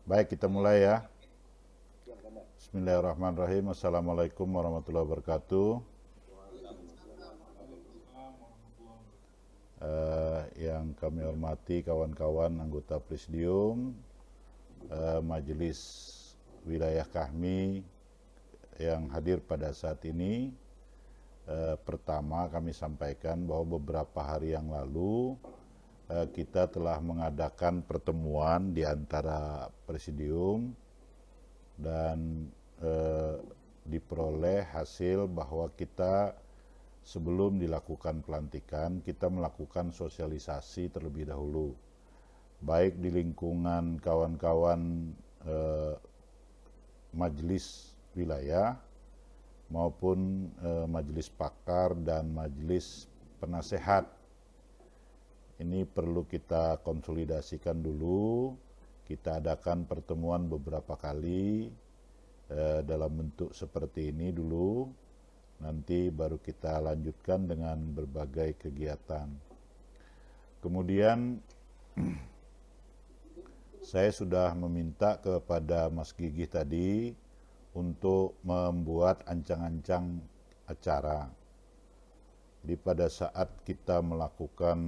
Baik, kita mulai ya. Bismillahirrahmanirrahim. Assalamualaikum warahmatullahi wabarakatuh. Yang kami hormati kawan-kawan anggota Presidium, Majelis Wilayah Kahmi yang hadir pada saat ini. Pertama kami sampaikan bahwa beberapa hari yang lalu kita telah mengadakan pertemuan di antara Presidium dan diperoleh hasil bahwa kita sebelum dilakukan pelantikan kita melakukan sosialisasi terlebih dahulu, baik di lingkungan kawan-kawan majelis wilayah maupun majelis pakar dan majelis penasehat. Ini perlu kita konsolidasikan dulu. Kita adakan pertemuan beberapa kali dalam bentuk seperti ini dulu. Nanti baru kita lanjutkan dengan berbagai kegiatan. Kemudian saya sudah meminta kepada Mas Gigi tadi untuk membuat ancang-ancang acara. Jadi pada saat kita melakukan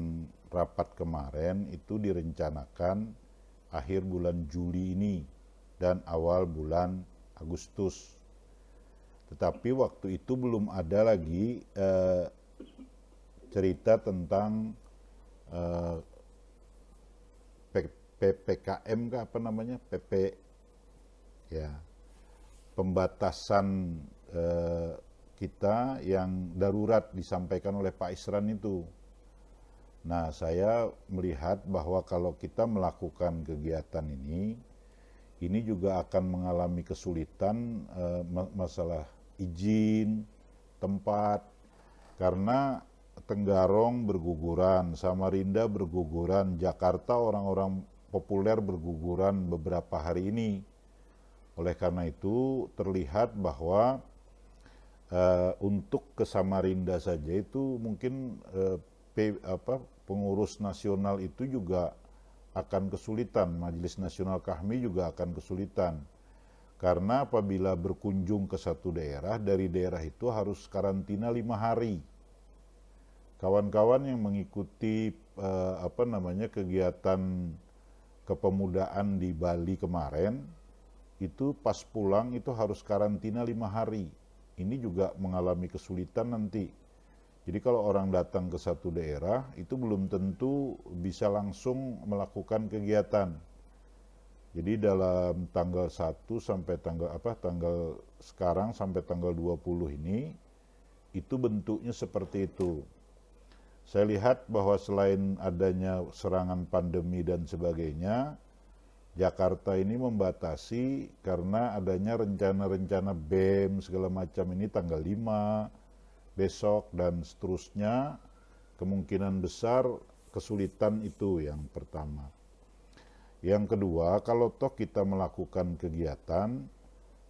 rapat kemarin itu direncanakan akhir bulan Juli ini dan awal bulan Agustus. Tetapi waktu itu belum ada lagi cerita tentang PPKM apa namanya, ya, pembatasan kita yang darurat disampaikan oleh Pak Isran itu. Nah, saya melihat bahwa kalau kita melakukan kegiatan ini juga akan mengalami kesulitan masalah izin, tempat, karena Tenggarong berguguran, Samarinda berguguran, Jakarta orang-orang populer berguguran beberapa hari ini. Oleh karena itu terlihat bahwa untuk ke Samarinda saja itu mungkin pengurus nasional itu juga akan kesulitan, Majelis Nasional Kahmi juga akan kesulitan. Karena apabila berkunjung ke satu daerah, dari daerah itu harus karantina 5 hari. Kawan-kawan yang mengikuti kegiatan kepemudaan di Bali kemarin, itu pas pulang itu harus karantina 5 hari. Ini juga mengalami kesulitan nanti. Jadi kalau orang datang ke satu daerah, itu belum tentu bisa langsung melakukan kegiatan. Jadi dalam tanggal 1 sampai tanggal sekarang sampai tanggal 20 ini, itu bentuknya seperti itu. Saya lihat bahwa selain adanya serangan pandemi dan sebagainya, Jakarta ini membatasi karena adanya rencana-rencana BEM segala macam ini tanggal 5, besok dan seterusnya. Kemungkinan besar kesulitan itu yang pertama. Yang kedua, kalau toh kita melakukan kegiatan,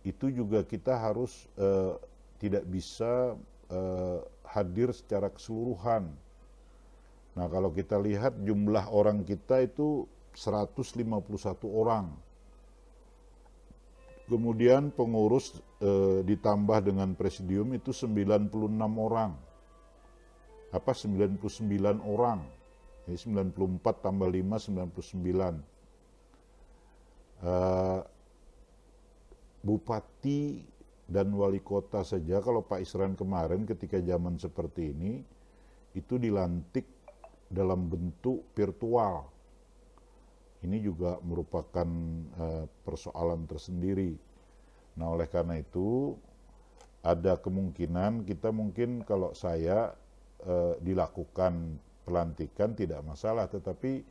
itu juga kita harus tidak bisa hadir secara keseluruhan. Nah, kalau kita lihat jumlah orang kita itu 151 orang. Kemudian pengurus ditambah dengan presidium itu 96 orang. 99 orang. Jadi 94 tambah 5, 99. Bupati dan wali kota saja kalau Pak Isran kemarin ketika zaman seperti ini itu dilantik dalam bentuk virtual. Ini juga merupakan persoalan tersendiri. Nah, oleh karena itu ada kemungkinan kita mungkin kalau saya dilakukan pelantikan tidak masalah, tetapi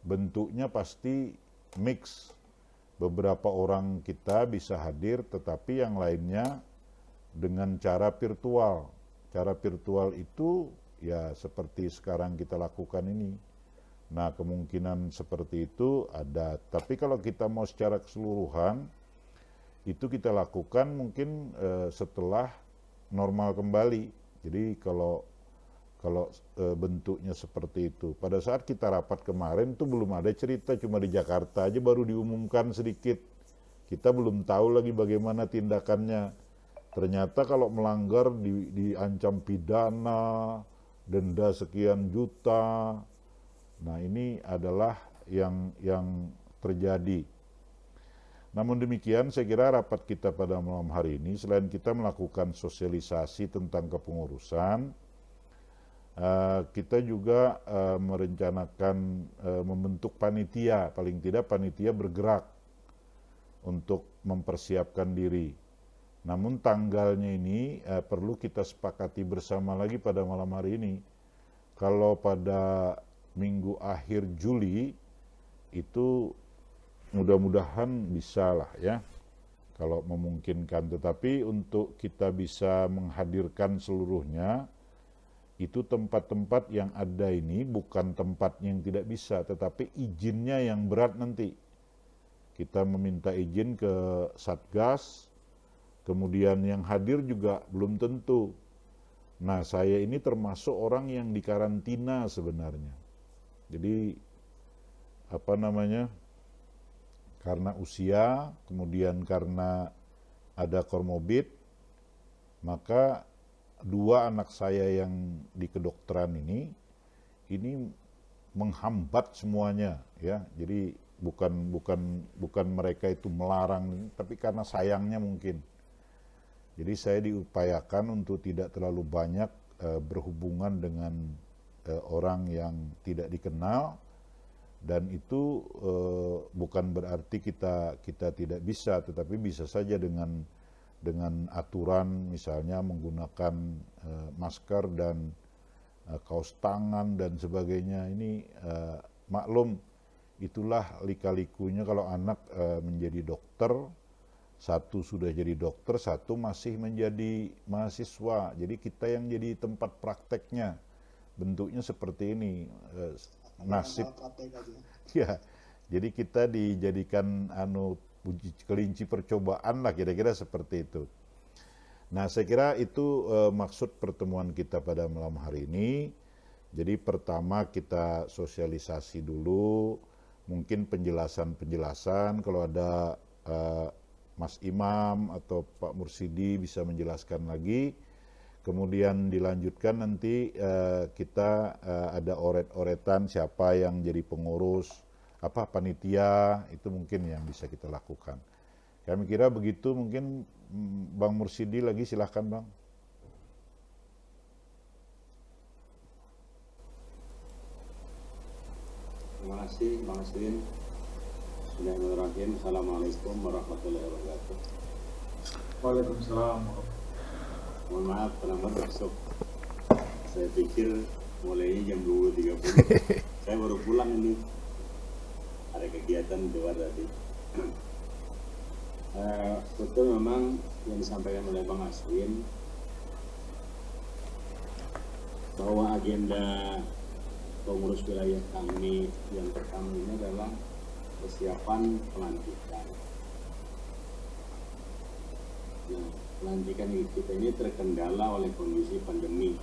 bentuknya pasti mix. Beberapa orang kita bisa hadir, tetapi yang lainnya dengan cara virtual. Cara virtual itu ya seperti sekarang kita lakukan ini. Nah, kemungkinan seperti itu ada. Tapi kalau kita mau secara keseluruhan, itu kita lakukan mungkin setelah normal kembali. Jadi kalau kalau bentuknya seperti itu. Pada saat kita rapat kemarin tuh belum ada cerita, cuma di Jakarta aja baru diumumkan sedikit. Kita belum tahu lagi bagaimana tindakannya. Ternyata kalau melanggar diancam pidana, denda sekian juta. Nah, ini adalah yang terjadi. Namun demikian, saya kira rapat kita pada malam hari ini, selain kita melakukan sosialisasi tentang kepengurusan, kita juga merencanakan membentuk panitia, paling tidak panitia bergerak untuk mempersiapkan diri. Namun tanggalnya ini perlu kita sepakati bersama lagi pada malam hari ini. Kalau pada minggu akhir Juli itu mudah-mudahan bisa lah ya, kalau memungkinkan. Tetapi untuk kita bisa menghadirkan seluruhnya, itu tempat-tempat yang ada ini bukan tempat yang tidak bisa, tetapi izinnya yang berat nanti. Kita meminta izin ke Satgas, kemudian yang hadir juga belum tentu. Nah, saya ini termasuk orang yang dikarantina sebenarnya. Jadi, karena usia, kemudian karena ada komorbid, maka 2 anak saya yang di kedokteran ini menghambat semuanya ya. Jadi bukan mereka itu melarang, tapi karena sayangnya mungkin. Jadi saya diupayakan untuk tidak terlalu banyak berhubungan dengan orang yang tidak dikenal, dan itu bukan berarti kita tidak bisa, tetapi bisa saja dengan aturan, misalnya menggunakan masker dan kaos tangan dan sebagainya. Ini maklum, itulah lika-likunya kalau anak menjadi dokter, satu sudah jadi dokter, satu masih menjadi mahasiswa. Jadi kita yang jadi tempat prakteknya, bentuknya seperti ini, nasib. Ya, jadi kita dijadikan kelinci percobaan lah, kira-kira seperti itu. Nah, saya kira itu maksud pertemuan kita pada malam hari ini. Jadi pertama kita sosialisasi dulu, mungkin penjelasan, kalau ada Mas Imam atau Pak Mursidi bisa menjelaskan lagi. Kemudian dilanjutkan nanti kita ada oret-oretan siapa yang jadi pengurus, panitia, itu mungkin yang bisa kita lakukan. Kami kira begitu. Mungkin Bang Mursidi lagi, silahkan Bang. Terima kasih Bang Aswin. Bismillahirrahmanirrahim. Assalamualaikum warahmatullahi wabarakatuh. Waalaikumsalam. Mohon maaf terlambat besok. Saya pikir mulainya jam 20.30. Saya baru pulang ini. Ada kegiatan di luar tadi. Betul memang yang disampaikan oleh Bang Aswin bahwa agenda pengurus wilayah kami yang pertama ini adalah persiapan pelantikan. Nah, pelantikan kita ini terkendala oleh kondisi pandemi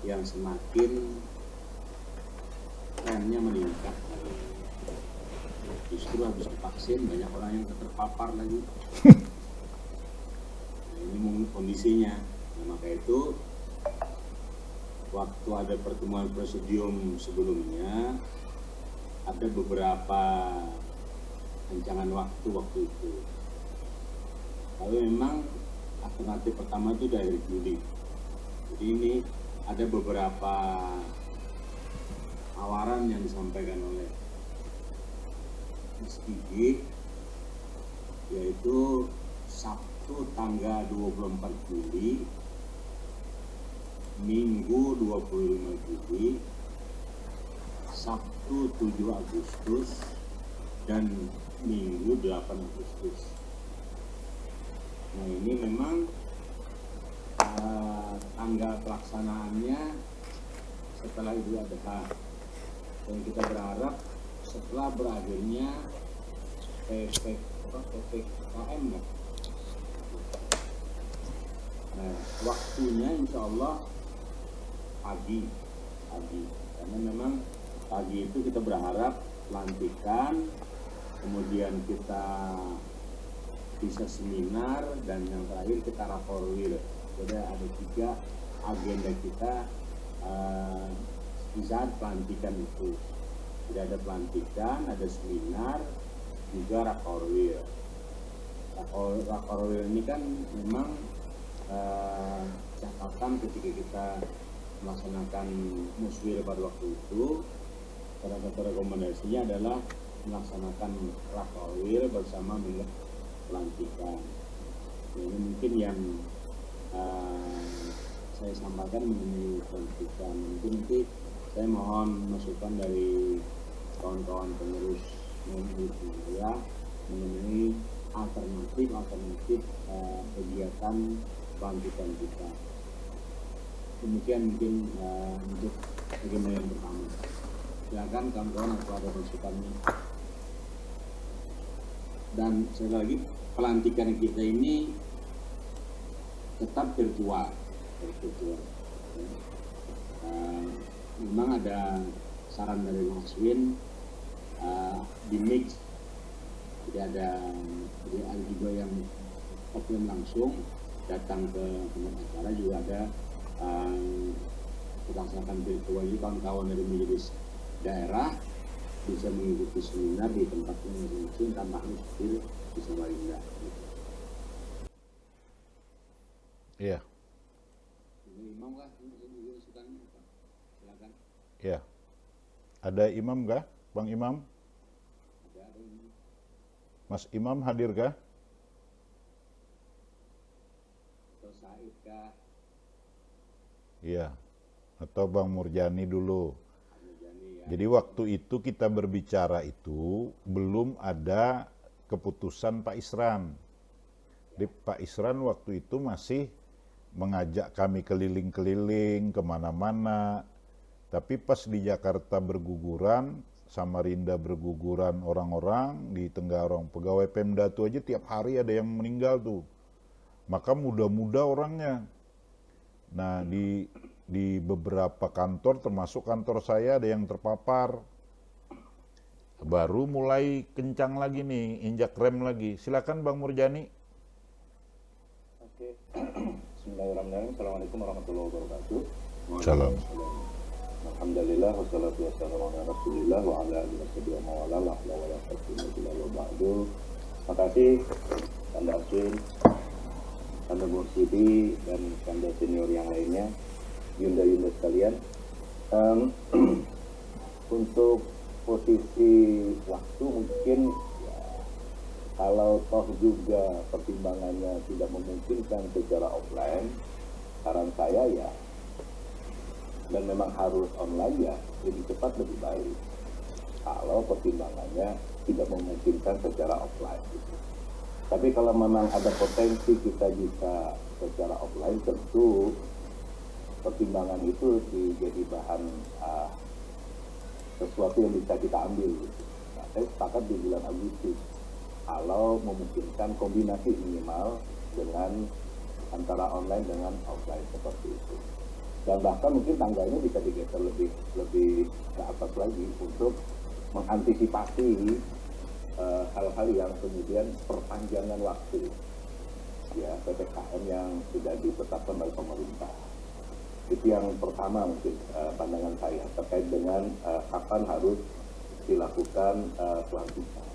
yang semakin trennya meningkat. Justru habis divaksin banyak orang yang terpapar lagi. Nah, ini mungkin kondisinya. Nah, maka itu waktu ada pertemuan presidium sebelumnya ada beberapa rancangan waktu itu. Tapi memang alternatif pertama itu dari Juli. Jadi ini ada beberapa tawaran yang disampaikan oleh Mas Gigi, yaitu Sabtu tanggal 24 Juli, Minggu 25 Juli, Sabtu 7 Agustus, dan Minggu 8 Agustus. Nah, ini memang tanggal pelaksanaannya setelah Idul Adha. Dan kita berharap setelah berakhirnya PPKM. Nah, waktunya insya Allah pagi, karena memang pagi itu kita berharap pelantikan, kemudian kita bisa seminar, dan yang terakhir kita raporwil. Jadi ada 3 agenda kita di saat pelantikan itu. Jadi ada pelantikan, ada seminar, juga raporwil. Raporwil ini kan memang catatan ketika kita melaksanakan muswir pada waktu itu, salah satu rekomendasinya adalah melaksanakan raporwil bersama dengan pelantikan. Ini mungkin yang saya sampaikan mengenai pelantikan. Mungkin nanti saya mohon masukan dari kawan-kawan pengurus ya mengenai alternatif kegiatan pelantikan kita. Demikian mungkin untuk agenda yang pertama. Silakan kawan-kawan kalau ada masukannya. Dan sekali lagi, pelantikan kita ini tetap virtual. Memang ada saran dari Mas Win di mix, jadi juga yang offline langsung datang ke tempat acara, juga ada melaksanakan virtual. Jadi kawan-kawan dari majelis daerah bisa mengikuti seminar di tempatnya masing-masing tanpa harus di Samarinda. Iya. Imam kah? Silakan. Iya. Ada imam kah, Bang Imam? Ada imam. Mas Imam hadir kah? Atau Said kah? Iya. Atau Bang Murjani dulu. Murjani, ya. Jadi waktu itu kita berbicara itu belum ada keputusan Pak Isran. Jadi Pak Isran waktu itu masih mengajak kami keliling-keliling kemana-mana. Tapi pas di Jakarta berguguran, Samarinda berguguran orang-orang di Tenggarong. Pegawai Pemda itu aja tiap hari ada yang meninggal tuh. Maka muda-muda orangnya. Nah di beberapa kantor termasuk kantor saya ada yang terpapar. Baru mulai kencang lagi nih, injak rem lagi. Silakan Bang Murjani. Oke. Bismillahirrahmanirrahim. Assalamualaikum warahmatullahi wabarakatuh. Salam. Alhamdulillah wassalatu wassalamu ala Rasulillah wa ala alihi wasallam wa ala la hawla wa la quwwata illa billah. Terima kasih Kanda Aswin, Kanda Mursidi, dan Kanda senior yang lainnya, Yunda sekalian. Untuk posisi waktu mungkin ya, kalau toh juga pertimbangannya tidak memungkinkan secara offline, saran saya ya, dan memang harus online ya, lebih cepat lebih baik. Kalau pertimbangannya tidak memungkinkan secara offline gitu. Tapi kalau memang ada potensi kita bisa secara offline, tentu pertimbangan itu jadi bahan sesuatu yang bisa kita ambil gitu. Nah, saya sepakat di bulan Agustus kalau memungkinkan kombinasi minimal dengan antara online dengan offline seperti itu. Dan bahkan mungkin tanggalnya bisa digeser lebih ke atas lagi untuk mengantisipasi hal-hal yang kemudian perpanjangan waktu ya PPKM yang sudah ditetapkan oleh pemerintah. Itu yang pertama mungkin pandangan saya terkait dengan kapan harus dilakukan pelantikan.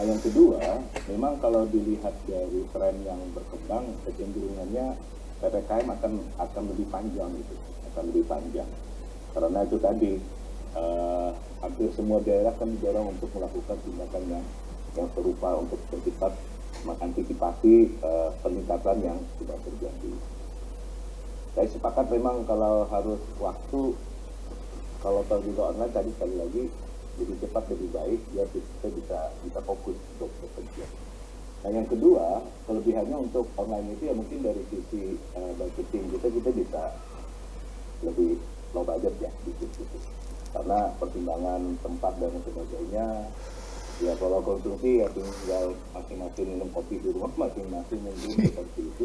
Nah yang kedua, memang kalau dilihat dari tren yang berkembang, kecenderungannya PPKM akan lebih panjang gitu, akan lebih panjang. Karena itu tadi hampir semua daerah kan didorong untuk melakukan tindakan yang serupa untuk cepat mengantisipasi peningkatan yang sudah terjadi. Saya sepakat memang kalau harus waktu, kalau juga online tadi sekali lagi lebih cepat lebih baik biar kita bisa fokus untuk bekerja. Nah yang kedua, kelebihannya untuk online itu ya mungkin dari sisi budgeting kita bisa lebih low budget ya, gitu. Karena pertimbangan tempat dan sebagainya Ya kalau konsumsi ya tinggal masing-masing minum kopi di rumah, masing-masing mungkin seperti itu.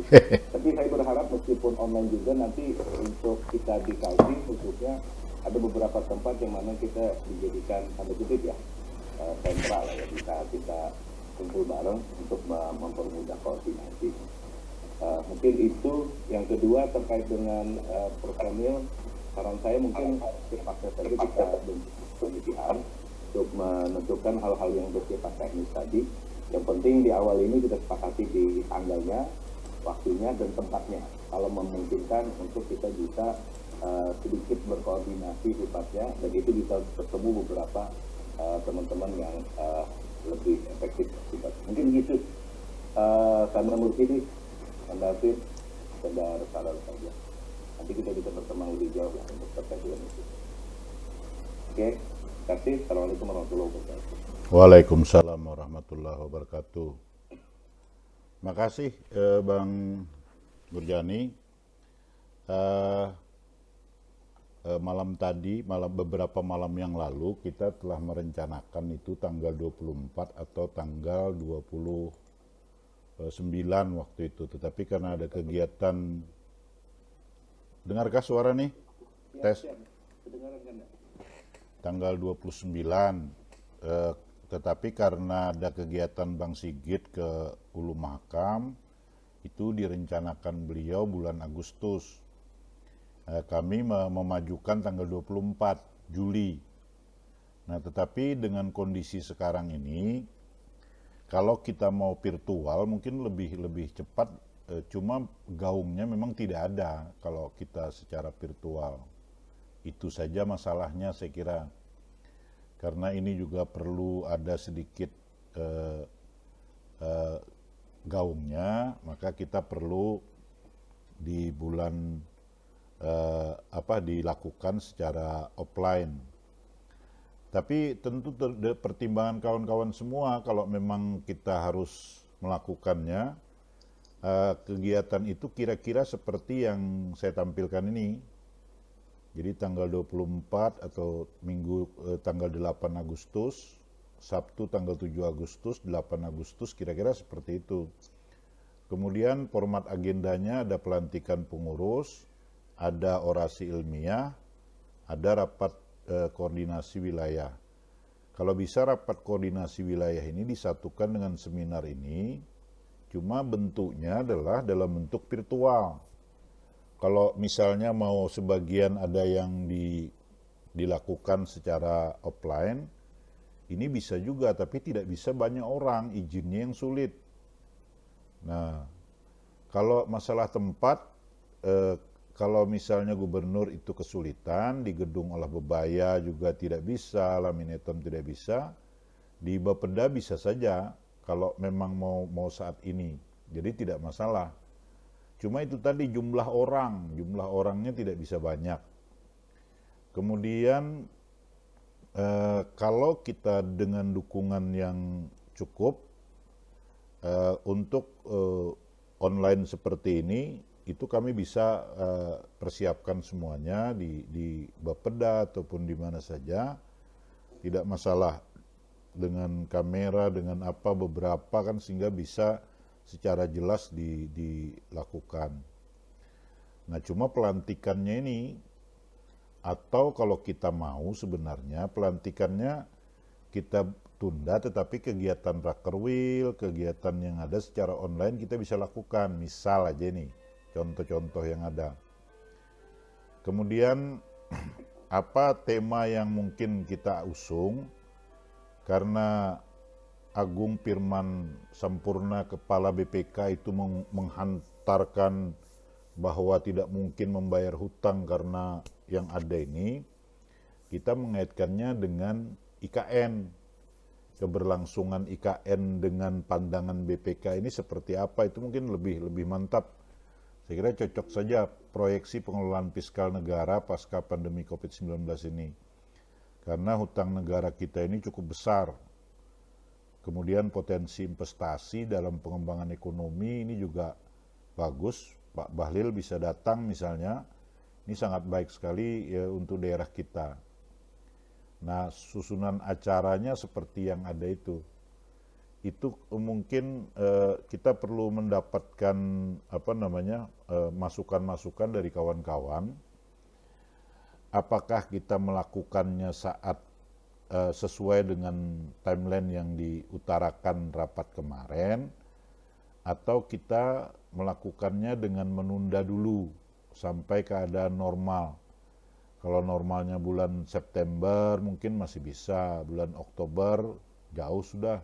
Tapi saya berharap meskipun online juga nanti untuk kita dikaji khususnya ada beberapa tempat yang mana kita dijadikan tanda kutip ya sentral ya, bisa kita kumpul bareng untuk mempermudah koordinasi. Mungkin itu. Yang kedua terkait dengan personil, saran saya mungkin sifatnya saja kita pemilihan untuk menentukan hal-hal yang bersifat teknis tadi. Yang penting di awal ini kita sepakati di tanggalnya, waktunya, dan tempatnya. Kalau memungkinkan untuk kita bisa sedikit berkoordinasi sifatnya, dan itu bisa bertemu beberapa teman-teman yang lebih efektif. Mungkin gitu. Karena Mursyidi, David, sekedar saran saja. Nanti kita bisa berkembang lebih jauh lah untuk terkait dengan itu. Oke, terima kasih. Assalamualaikum warahmatullahi wabarakatuh. Waalaikumsalam warahmatullahi wabarakatuh. Makasih Bang Burjani. Beberapa malam yang lalu kita telah merencanakan itu tanggal 24 atau tanggal 29 waktu itu. Tetapi karena ada kegiatan, dengarkah suara nih? Tes. Tanggal 29, tetapi karena ada kegiatan Bang Sigit ke Ulu Mahakam, itu direncanakan beliau bulan Agustus. Kami memajukan tanggal 24 Juli. Nah, tetapi dengan kondisi sekarang ini, kalau kita mau virtual mungkin lebih cepat, cuma gaungnya memang tidak ada kalau kita secara virtual. Itu saja masalahnya saya kira. Karena ini juga perlu ada sedikit gaungnya, maka kita perlu di bulan dilakukan secara offline. Tapi tentu pertimbangan kawan-kawan semua, kalau memang kita harus melakukannya, kegiatan itu kira-kira seperti yang saya tampilkan ini. Jadi tanggal 24 atau Minggu tanggal 8 Agustus, Sabtu tanggal 7 Agustus, 8 Agustus, kira-kira seperti itu. Kemudian format agendanya ada pelantikan pengurus, ada orasi ilmiah, ada rapat koordinasi wilayah. Kalau bisa rapat koordinasi wilayah ini disatukan dengan seminar ini, cuma bentuknya adalah dalam bentuk virtual. Kalau misalnya mau sebagian ada yang dilakukan secara offline, ini bisa juga, tapi tidak bisa banyak orang, izinnya yang sulit. Nah, kalau masalah tempat, kalau misalnya gubernur itu kesulitan, di gedung olah bebaya juga tidak bisa, Laminatum tidak bisa, di Bapeda bisa saja kalau memang mau saat ini. Jadi tidak masalah. Cuma itu tadi jumlah orangnya tidak bisa banyak. Kemudian kalau kita dengan dukungan yang cukup untuk online seperti ini, itu kami bisa persiapkan semuanya di Bapeda ataupun di mana saja, tidak masalah dengan kamera, dengan apa beberapa kan, sehingga bisa secara jelas dilakukan. Nah, cuma pelantikannya ini, atau kalau kita mau sebenarnya pelantikannya kita tunda, tetapi kegiatan Rakerwil, kegiatan yang ada secara online kita bisa lakukan. Misal aja nih, contoh-contoh yang ada. Kemudian apa tema yang mungkin kita usung, karena Agung Firman Sampurna, Kepala BPK itu menghantarkan bahwa tidak mungkin membayar hutang karena yang ada ini, kita mengaitkannya dengan IKN. Keberlangsungan IKN dengan pandangan BPK ini seperti apa, itu mungkin lebih mantap. Saya kira cocok saja proyeksi pengelolaan fiskal negara pasca pandemi COVID-19 ini. Karena hutang negara kita ini cukup besar. Kemudian potensi investasi dalam pengembangan ekonomi ini juga bagus. Pak Bahlil bisa datang misalnya, ini sangat baik sekali ya untuk daerah kita. Nah, susunan acaranya seperti yang ada itu mungkin kita perlu mendapatkan masukan-masukan dari kawan-kawan. Apakah kita melakukannya saat sesuai dengan timeline yang diutarakan rapat kemarin, atau kita melakukannya dengan menunda dulu sampai keadaan normal. Kalau normalnya bulan September mungkin masih bisa, bulan Oktober jauh sudah.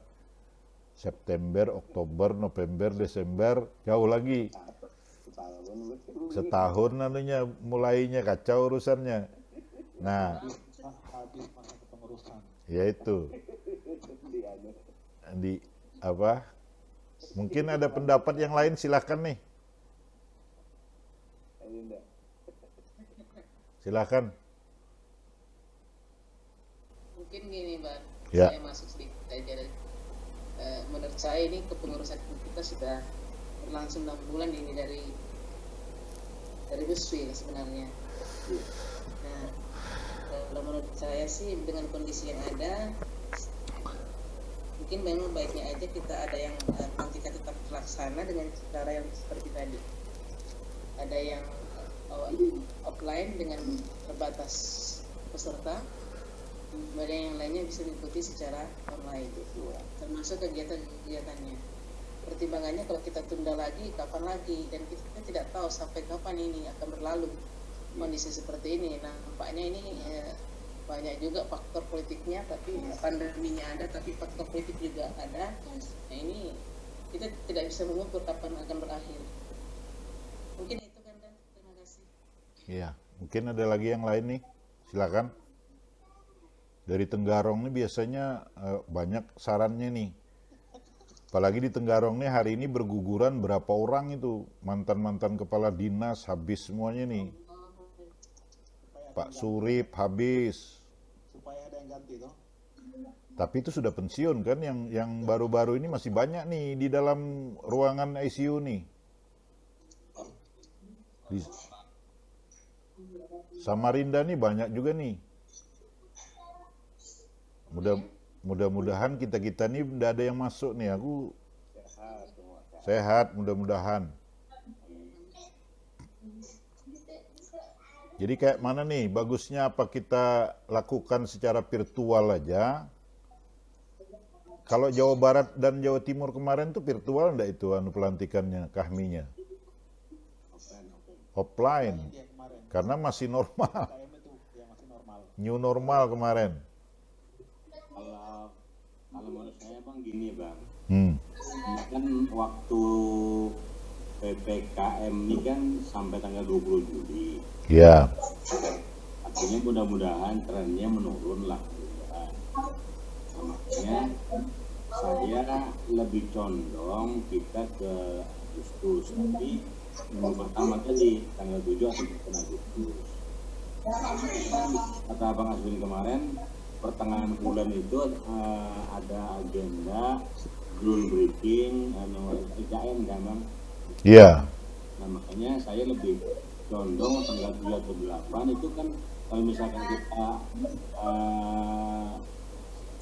September, Oktober, November, Desember jauh lagi. Setahun anunya mulainya kacau urusannya. Nah, ya itu. Mungkin ada pendapat yang lain, silakan nih. Silakan. Mungkin gini, Bang. Ya. Saya masuk sedikit aja. Menurut saya ini kepengurusan kita sudah berlangsung 6 bulan ini dari Buswil sebenarnya. Nah, kalau menurut saya sih dengan kondisi yang ada, mungkin memang baiknya aja kita ada yang pelantikan tetap terlaksana dengan cara yang seperti tadi. Ada yang offline dengan terbatas peserta, kemudian yang lainnya bisa diikuti secara online, termasuk kegiatan-kegiatannya. Pertimbangannya kalau kita tunda lagi, kapan lagi, dan kita tidak tahu sampai kapan ini akan berlalu kondisi seperti ini. Nah, nampaknya ini banyak juga faktor politiknya, tapi pandeminya ada, tapi faktor politik juga ada. Nah, ini kita tidak bisa mengukur kapan akan berakhir. Mungkin itu kan, Dan. Terima kasih. Iya, mungkin ada lagi yang lain nih, silakan. Dari Tenggarong nih biasanya banyak sarannya nih. Apalagi di Tenggarong nih hari ini berguguran berapa orang itu, mantan-mantan kepala dinas habis semuanya nih. Pak Surip habis. Supaya ada yang ganti toh. Tapi itu sudah pensiun kan, yang baru-baru ini masih banyak nih di dalam ruangan ICU nih. Di Samarinda nih banyak juga nih. Mudah-mudahan kita nih udah ada yang masuk nih. Aku sehat mudah-mudahan. Jadi kayak mana nih, bagusnya apa kita lakukan secara virtual aja? Kalau Jawa Barat dan Jawa Timur kemarin tuh virtual enggak itu pelantikannya, kahminya? Offline. Karena masih normal. New normal kemarin. Kalau menurut saya Bang gini Bang, Hmm. kan waktu PPKM ini kan sampai tanggal 20 Juli. Ya. Artinya mudah-mudahan trennya menurun lah. Nah, makanya saya lebih condong kita ke Agustus, tapi minggu pertama tadi tanggal 7 atau 8 Agustus. Kata Bang Aswin kemarin, pertengahan bulan itu ada agenda groundbreaking IKN kan Bang? Iya. Nah makanya saya lebih condong tanggal 7 atau 8 itu kan kalau misalkan kita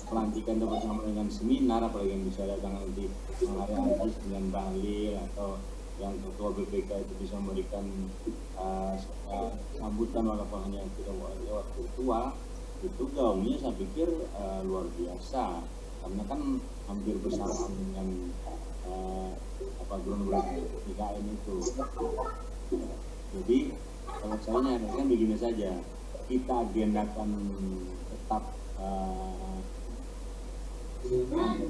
pelantikan itu bersama dengan seminar, apalagi yang bisa datang nanti Maria Haji dengan Bahlil atau yang ketua BPK itu bisa memberikan sambutan walaupun hanya lewat virtual, itu gaungnya saya pikir luar biasa karena kan hampir bersamaan dengan groundbreaking IKN itu. Jadi kalau saya nyatakan begini saja, kita agendakan tetap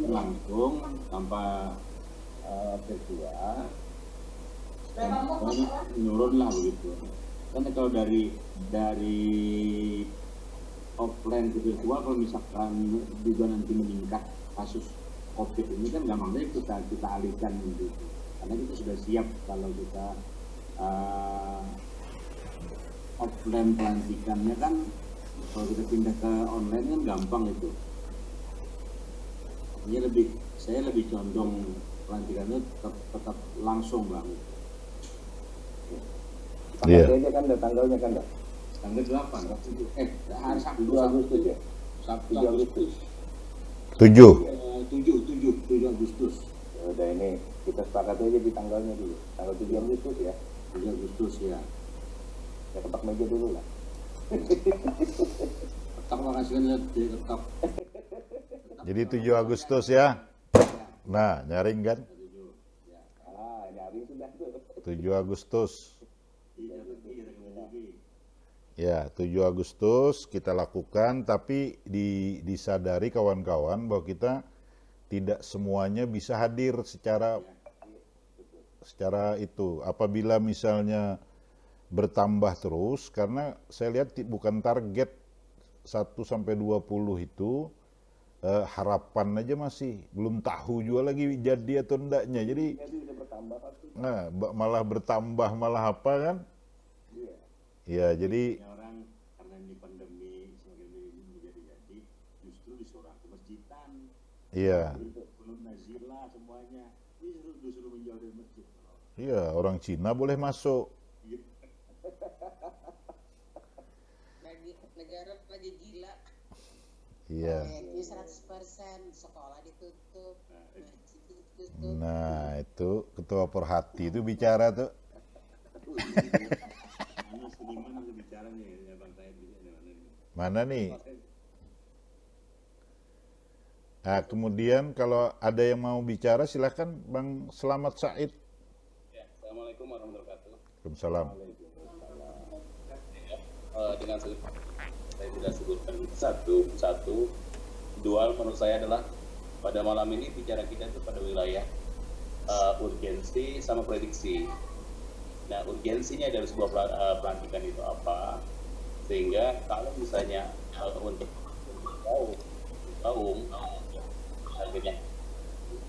langsung tanpa virtual, menurun lah begitu. Karena kalau dari offline ke virtual, kalau misalkan juga nanti meningkat kasus COVID ini kan gampangnya kita alihkan gitu. Karena kita sudah siap kalau kita offline pelantikannya kan, kalau kita pindah ke online kan gampang itu. Saya lebih condong pelantikannya tetap langsung Bang. Tanggal aja kan ada tanggalnya kan, Tanggal 8, hari Sabtu 2 Agustus ya? Sabtu 7 Agustus. 7. 7 Agustus. Ya udah, ini kita sepakat aja di tanggalnya dulu. Tanggal 7 Agustus ya. 7 Agustus ya. Ya ketok meja dulu lah. Ketok, makasih kan lihat dia ketok. Jadi 7 Agustus ya. Nah, nyaring kan? Ah, ini hari sudah tuh. 7 Agustus. Iya, lagi rekomendasi. Ya, 7 Agustus kita lakukan, tapi disadari kawan-kawan bahwa kita tidak semuanya bisa hadir secara itu. Apabila misalnya bertambah terus, karena saya lihat bukan target 1 sampai 20 itu, harapan aja masih belum tahu juga lagi jadi atau endaknya. Jadi Jadi udah bertambah pasti. nah, malah bertambah malah apa kan? Iya. Ya, jadi Ya, orang karena ini pandemi semakin menjadi justru disuruh ke masjidan. iya. Belum nazila semuanya. Ini disuruh menjauh dari masjid. Iya, orang Cina boleh masuk. Lagi negara lagi gila. Iya. Ini 100% sekolah ditutup, masjid ditutup. Nah, itu ketua Perhati itu bicara tuh. Ini seniman harus bicara nih, ya Bang Said bisa di mana nih? Mana nih? Nah, kemudian kalau ada yang mau bicara silahkan Bang Selamat Said. Ya, Assalamualaikum warahmatullahi wabarakatuh. Waalaikumsalam. Dengan saya tidak sebutkan satu, dua menurut saya adalah pada malam ini bicara kita itu pada wilayah urgensi sama prediksi. Nah, urgensinya dari sebuah pelantikan itu apa? Sehingga kalau misalnya untuk kaum akhirnya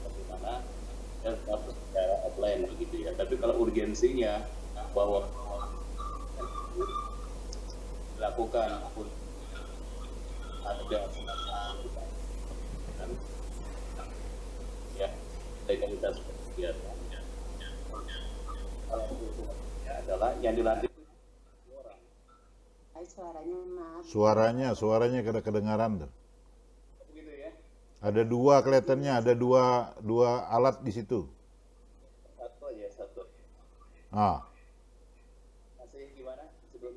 bagaimana tetap secara offline begitu ya. Tapi kalau urgensinya bahwa dilakukan ada ya legalitas kegiatan. Kalau itu adalah yang dilantik orang. Suaranya maaf. Suaranya kedengaran tuh. Begitu ya. Ada dua kelihatannya, ada dua alat di situ. Satu. Ah, Masih gimana sebelum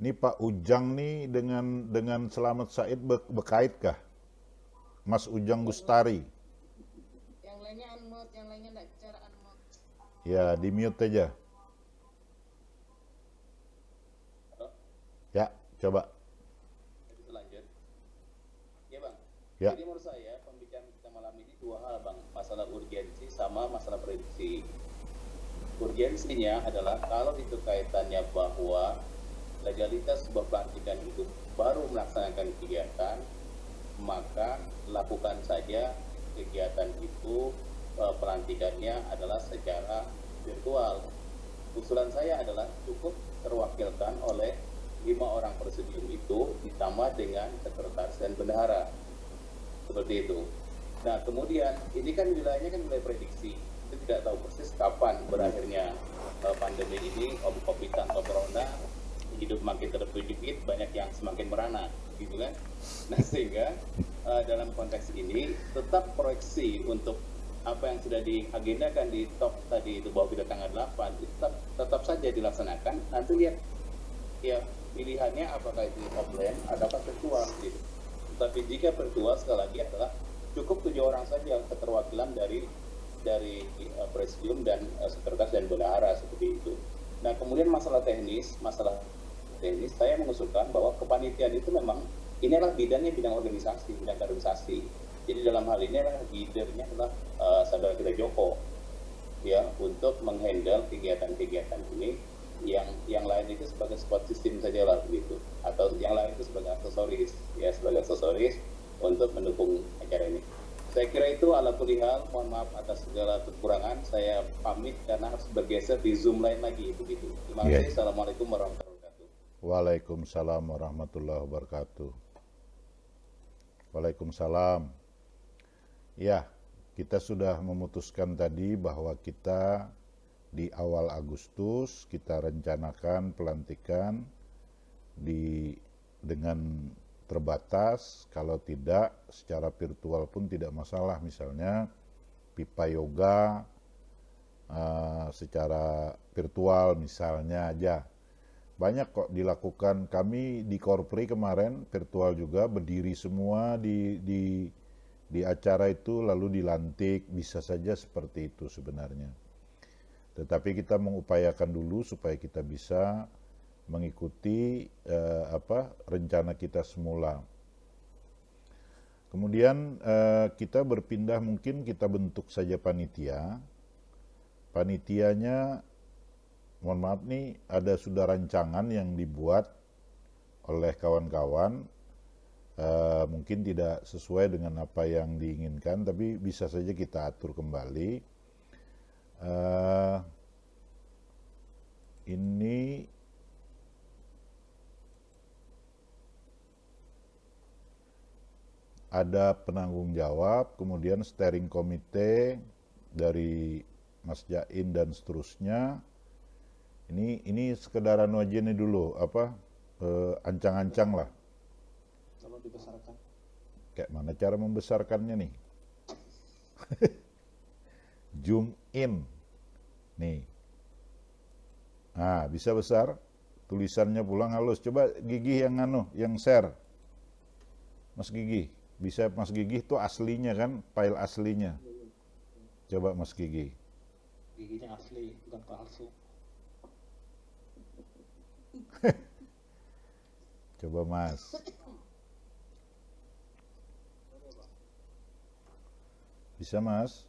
ini Pak Ujang nih dengan Selamat Said berkaitkah? Mas Ujang Gustari. Yang lainnya unmute, yang lainnya enggak bicara unmute. Ya, di mute aja. Ya, coba. itu lanjut? Ya bang. Ya. Jadi menurut saya pembicaraan kita malam ini dua hal bang, masalah urgensi sama masalah prediksi. Urgensinya adalah kalau itu kaitannya bahwa legalitas sebuah pelantikan itu baru melaksanakan kegiatan, maka lakukan saja kegiatan itu pelantikannya adalah secara virtual. Usulan saya adalah cukup terwakilkan oleh 5 orang presidium itu ditambah dengan sekretaris dan bendahara. Seperti itu. Nah, kemudian ini kan wilayahnya kan wilayah prediksi. Kita tidak tahu persis kapan berakhirnya pandemi ini, COVID atau corona, hidup makin terpijit, banyak yang semakin merana, gitu kan? Nah, sehingga dalam konteks ini tetap proyeksi untuk apa yang sudah diagendakan di top tadi itu bahwa kita tanggal 8 itu tetap saja dilaksanakan. Nanti lihat ya pilihannya apakah itu offline ataukah virtual gitu. Tapi jika virtual sekali lagi adalah cukup 7 orang saja keterwakilan dari presidium dan sekretaris dan bendahara seperti itu. Nah, kemudian masalah teknis saya mengusulkan bahwa kepanitiaan itu memang ini adalah bidang organisasi, bidang kaderisasi. Jadi dalam hal ini adalah leadernya adalah saudara kita Joko ya untuk menghandle kegiatan-kegiatan ini. Yang lain itu sebagai support system saja lah begitu, atau yang lain itu sebagai aksesoris untuk mendukung acara ini. Saya kira itu ala kulli hal, mohon maaf atas segala kekurangan, saya pamit karena harus bergeser di Zoom lain lagi begitu. Terima kasih. Assalamualaikum warahmatullahi wabarakatuh. Waalaikumsalam warahmatullahi wabarakatuh. Waalaikumsalam. Ya, kita sudah memutuskan tadi bahwa kita di awal Agustus kita rencanakan pelantikan dengan terbatas, kalau tidak secara virtual pun tidak masalah. Misalnya pipa yoga secara virtual misalnya aja. Banyak kok dilakukan. Kami di Korpri kemarin virtual juga, berdiri semua di acara itu lalu dilantik. Bisa saja seperti itu sebenarnya. Tetapi kita mengupayakan dulu supaya kita bisa mengikuti rencana kita semula. Kemudian kita berpindah, mungkin kita bentuk saja panitia. Panitianya, mohon maaf nih, ada sudah rancangan yang dibuat oleh kawan-kawan. Mungkin tidak sesuai dengan apa yang diinginkan, tapi bisa saja kita atur kembali. Ini ada penanggung jawab, kemudian steering komite dari Mas Jain dan seterusnya. Ini sekedar anu aja nih dulu, ancang-ancang lah. Kalau dibesarkan. Kayak mana cara membesarkannya nih? Zoom in. Nih. Nah, bisa besar. Tulisannya pulang halus. Coba Gigi yang share. Mas Gigi. Bisa Mas Gigi itu aslinya kan, file aslinya. Coba Mas Gigi. Giginya asli, bukan palsu. Coba Mas. Bisa Mas?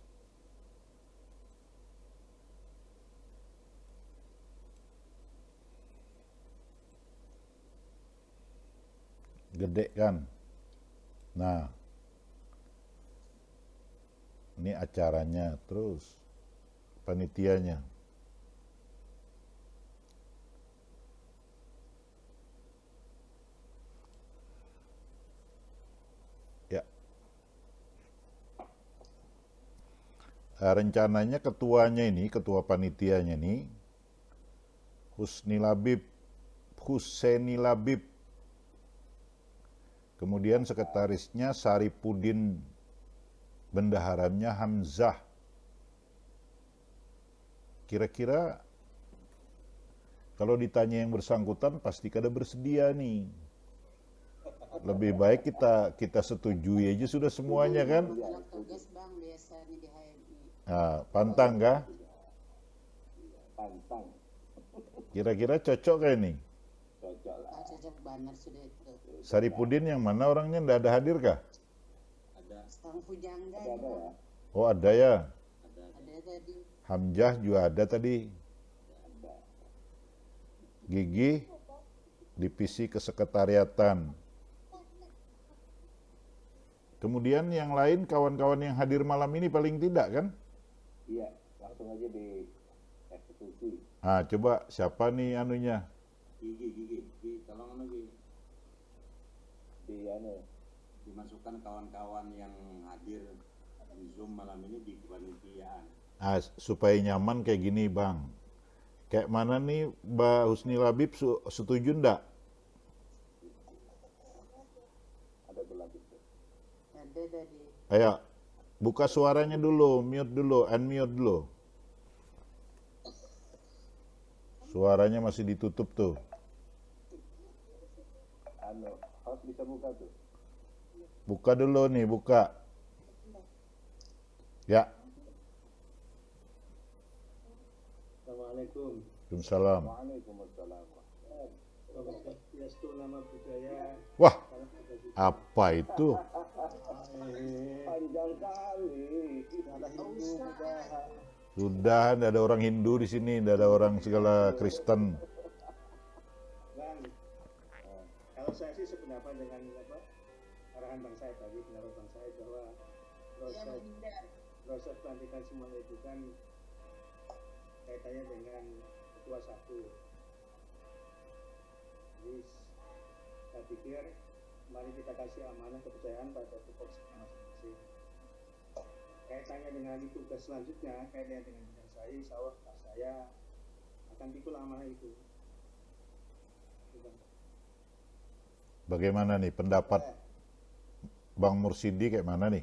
Gede kan? Nah, ini acaranya, terus panitianya. Ya. Rencananya ketuanya ini, ketua panitianya ini, Huseni Labib. Kemudian sekretarisnya Saripudin, bendaharanya Hamzah. Kira-kira kalau ditanya yang bersangkutan pasti kada bersedia nih. Lebih baik kita setujui aja sudah semuanya kan. Nah, pantang kah? Pantang. Kira-kira cocok kayak ini? Cocok lah. Cocok banget sudah itu. Saripudin yang mana orangnya, ndak ada hadir kah? Stang Pujangga Ada juga. ya? Oh ada ya. Ada tadi. Hamzah juga ada tadi. Gigi, divisi kesekretariatan. Kemudian yang lain kawan-kawan yang hadir malam ini paling tidak kan? Iya, langsung aja di eksekusi. Ah, coba siapa nih anunya? Gigi, tolong Gigi. Dimasukkan kawan-kawan yang hadir di Zoom malam ini di kepanitiaan. Ah, supaya nyaman kayak gini Bang. Kayak mana nih Mbak Husni Labib setuju ndak? Ada berlapis. Ada tadi. Ayo, buka suaranya dulu, unmute dulu. Suaranya masih ditutup tuh. Harus bisa buka tuh. Buka dulu nih, buka. Ya. Assalamualaikum. Waalaikumsalam. Waalaikumsalam. Yastu nama budaya. Wah, apa itu? Panjang kali. Ada Hindu, Buddha. Sudah, tidak ada orang Hindu di sini, tidak ada orang segala Kristen. Bang, kalau saya sih sependapat dengan arahan Bang Said tadi, pendapat Bang Said bahwa proses pelantikan semuanya itu kan kaitannya dengan ketua satu. Jadi saya pikir mari kita kasih amanah kepercayaan pada tupoksi masing-masing. Kaitannya dengan tugas selanjutnya, kaitannya dengan bidang saya akan pikul amanah itu. Bagaimana nih pendapat Bang Mursidi kayak mana nih?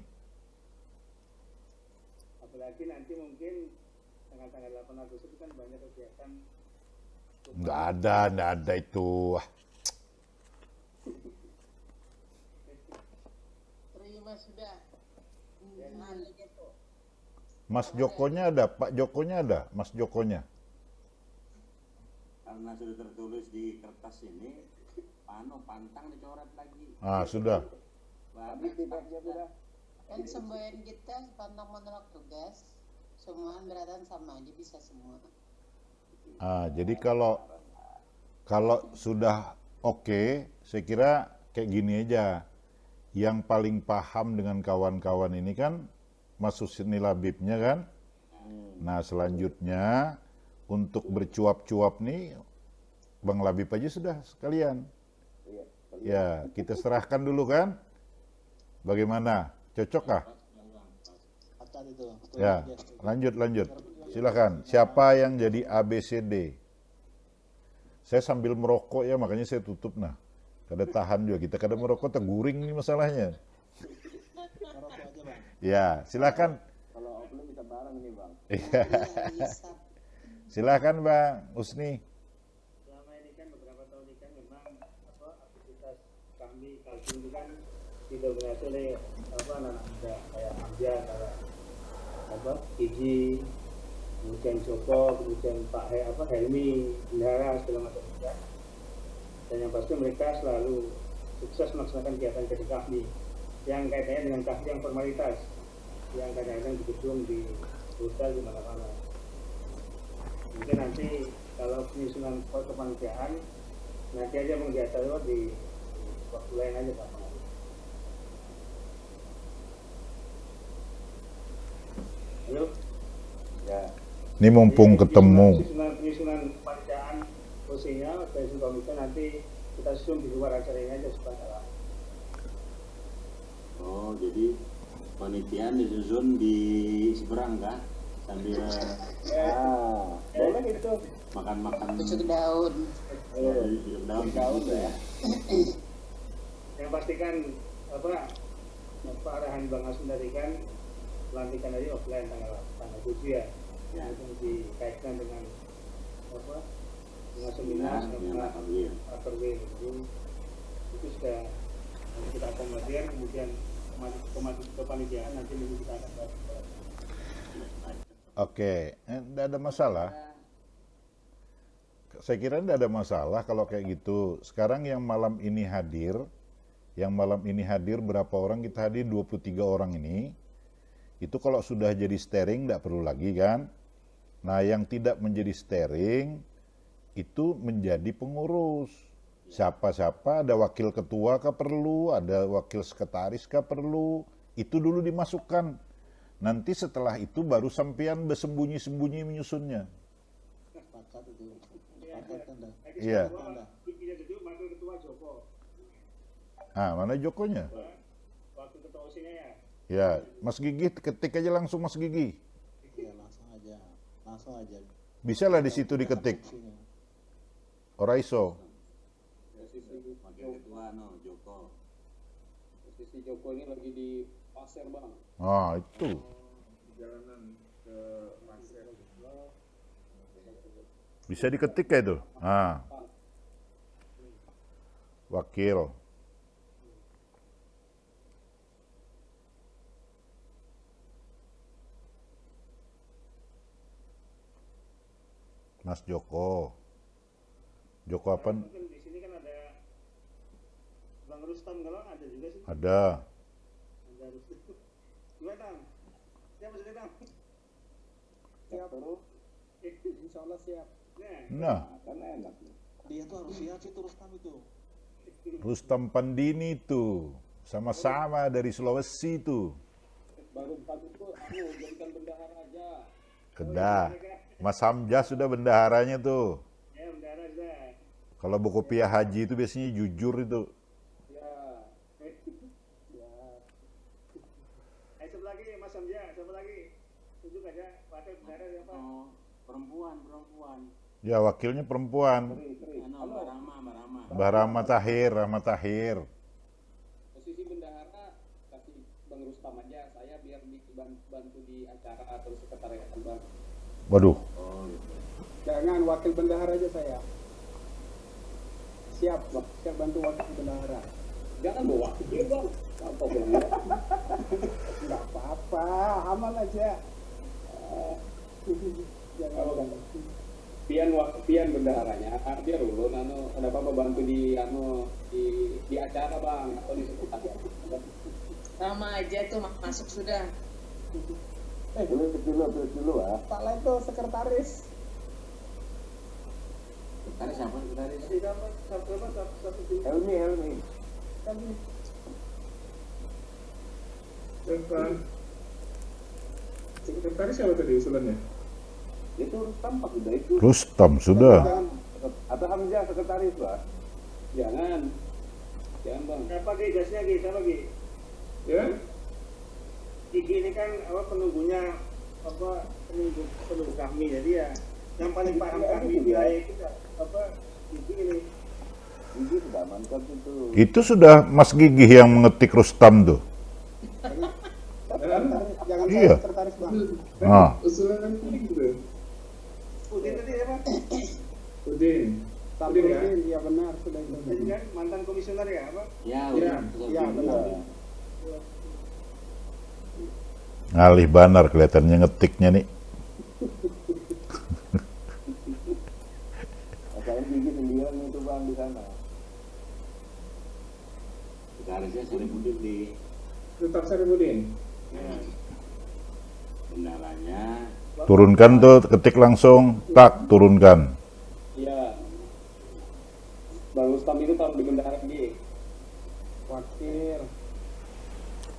Apalagi nanti mungkin tanggal 8 Agustus itu kan banyak kegiatan. Nggak ada itu. Wah, Terima sudah. Nah, gitu. Mas Jokonya ada, Pak Jokonya ada, Mas Jokonya. Karena sudah tertulis di kertas ini, pantang dicoret lagi. Ah, sudah. Bagus, sudah. Kan semboyan kita pantang menolak tugas, semua beratan sama aja bisa semua. Ah, jadi kalau sudah oke, saya kira kayak gini aja. Yang paling paham dengan kawan-kawan ini kan Mas Husni Labibnya kan. Nah, selanjutnya untuk bercuap-cuap nih Bang Labib aja sudah sekalian. Ya, kita serahkan dulu kan. Bagaimana? Cocok kah? Ya, lanjut. Silakan. Siapa yang jadi ABCD? Saya sambil merokok ya, makanya saya tutup nah. Kada tahan juga kita, kada merokok terguring nih masalahnya. Ya, silakan. Kalau Oplo bisa bareng nih Bang. Iya. Bisa. Silakan Bang Husni. Selama ini kan beberapa tahun ini kan memang aktivitas kami Kaltim itu kan didominasi oleh anak-anak muda kayak Amjad, kayak Iji, kemudian Joko, kemudian Pak Helmi, Bendahara segala macam juga. Dan yang pasti mereka selalu sukses melaksanakan kegiatan kami yang kaitannya dengan kahfi yang formalitas, yang kadang-kadang di gedung, di hotel, di mana-mana. Mungkin nanti kalau penyusunan kepanitiaan nanti aja mengiatur di waktu lain aja Pak. Halo? Ya. Ini mumpung ketemu. Penyusunan kepanitiaan posisinya dari komite nanti kita susun di luar acara ini aja supaya. Oh, jadi panitiaan disusun di seberang kan? Sambil Boleh gitu. makan-makan. Tusuk daun. Daun ya. Yang pastikan arahan Bang Asun tadi kan pelantikan dari offline tanggal 7 ya. Ya. Itu dikaitkan dengan dengan seminar sama Aperwil itu sudah kita akomodir, kemudian kepanitiaan nanti minggu kita akan bahas. Oke, tidak ada masalah. Saya kira tidak ada masalah kalau kayak gitu. Sekarang yang malam ini hadir berapa orang kita hadir? 23 orang ini. Itu kalau sudah jadi steering tidak perlu lagi kan? Nah, yang tidak menjadi steering itu menjadi pengurus. Siapa-siapa, ada wakil ketua kah perlu, ada wakil sekretaris kah perlu, itu dulu dimasukkan. Nanti setelah itu baru sampean bersembunyi-sembunyi menyusunnya. Iya. Ah, mana Jokonya? Waktu ketua OSIS-nya ya. Ya, Mas Gigi ketik aja langsung Mas Gigi. Iya, langsung aja. Bisa lah di situ diketik. Ora iso. Wakil ketua Joko. Posisi Joko ini lagi di pasar Bang. Ah, itu. Bisa diketik kayak itu. Ah. Wakil. Mas Joko. Joko apa? Mungkin di sini kan ada Bang Rustam kalau ada juga sih. Ada. Ada Rustam. Gimana Tam? Siap sudah Tam? Siap terus. Insya Allah siap. Nah, Kan enak. Dia tuh harus siap sih terus Rustam itu. Rustam Pandini itu sama-sama dari Sulawesi itu. Baru pagi itu jadikan bendahara aja. Kedah. Mas Hamzah sudah bendaharanya tuh. Ya, bendara sudah. Kalau buku piah haji itu biasanya jujur itu. Ya. Siapa lagi Mas Samja? Siapa lagi? Tunjuk aja wakil bendara siapa? Oh, perempuan. Ya wakilnya perempuan. Mbak Rama. Mbak Rahma Tahir. Posisi bendahara kasih Bang Rustam aja, saya biar bantu di acara atau sekretariat Bang. Waduh, Oh, gitu. Jangan wakil bendahara aja saya. Siap bantu wakil bendahara. Jangan bawa wakil Bang. Apa Bang? Nggak apa-apa, aman aja. Jangan. Pian bendaharanya, biar ulun ada apa bantu di acara Bang atau di sekretariat. Sama aja tuh masuk sudah. Terus dulu ah. Pak Lai itu sekretaris. Sekretaris siapa sekretaris? Helmi. Sekretaris siapa tadi usulannya? Itu tampak sudah itu. Rustam sudah. Atau Hamzah sekretaris Pak. Jangan Bang. Siapa Gi? Gasnya Gi? Siapa Gi? Ya? Gigi ini kan penunggunya penunggu kami, jadi ya yang paling paham kami wilayah kita Gigi ini. Gigi sudah mantap itu. Itu sudah Mas Gigih yang mengetik Rustam tuh. Jangan Iya. sekretaris Bang. Nah, Usulan ini gitu. Udin tadi apa? Udin. Udin ya? Udin, ya benar sudah itu. Udin kan mantan komisioner ya apa? Ya, Iya. Iya benar. ngalih banar kelihatannya ngetiknya nih. Saya Gigi sendirian itu Bang di sana. sekretarisnya Saripudin di Tetap Saripudin. bendaranya. Turunkan tuh, ketik langsung, tak turunkan. Iya. Bang Rustam itu taruh di bendahara Gi. Wakil.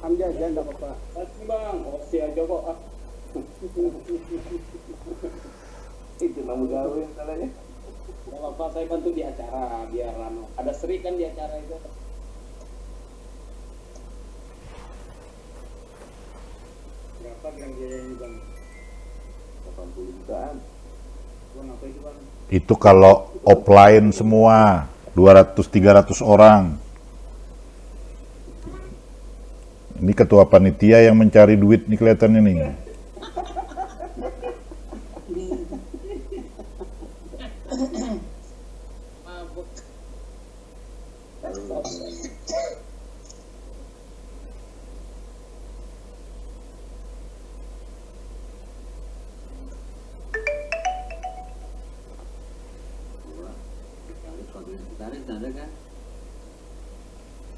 Hamzah aja enggak apa-apa. Kasih Bang, osi aja kok. Itu namu gawe salahnya. Gak apa-apa, saya bantu di acara biar ada Sri kan di acara itu. Berapa yang biayanya Bang? 80 jutaan. Bang apa itu Bang? Itu kalau offline semua, 200-300 orang. Ini ketua panitia yang mencari duit nih kelihatannya nih. Mabuk. Wakil sekretaris ada kan?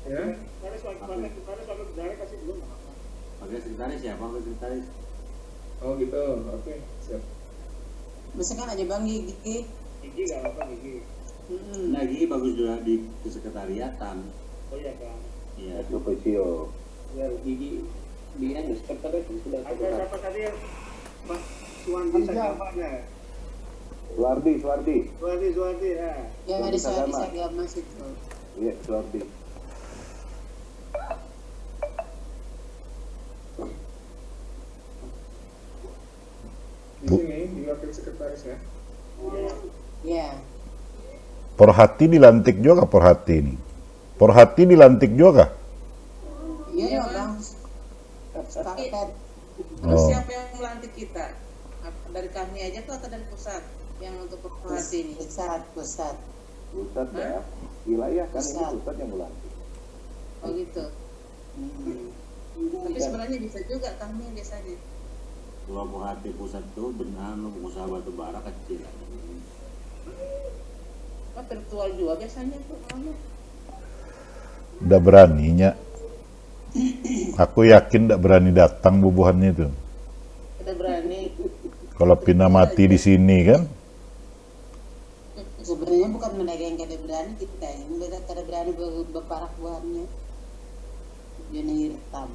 Ya? Wakil bendahara kasih belum? Wakil sekretaris siapa wakil sekretaris? Oh gitu. Oke, siap. Misalkan aja Bang Gigi. Gigi nggak apa-apa Gigi. Lagi bagus juga di kesekretariatan. Oh iya Bang. Iya. Itu Pesio. Ya Gigi dia sekretaris sudah Ada sekretaris. siapa tadi Pak Suwandi Sagamanya? Suardi. Suwandi ya. Yang ada Bisa soal sama. Sagama situ. Iya, Suardi. Di sini di wakil sekretaris ya. Ya. Porhati dilantik juga Porhati ini. Porhati dilantik juga. Iya Bang. Sepakat. Terus Oh. siapa yang melantik kita? Dari kami aja tuh atau dari pusat? Yang untuk perhati ini? Pusat. Pusat ya. Wilayah kan ini Pusat. pusat yang melantik. Oh gitu. Tapi sebenarnya bisa juga kami biasanya. Kalau Buhati pusat tuh benar pengusaha batu bara kecil. Oh, virtual juga biasanya tuh. Udah beraninya. Aku yakin tidak berani datang bubuhannya itu. Udah berani. Kalau Pina mati di sini kan. Sebenarnya bukan mereka yang kada berani, kita yang kada berani berparak buahnya. Zona hitam.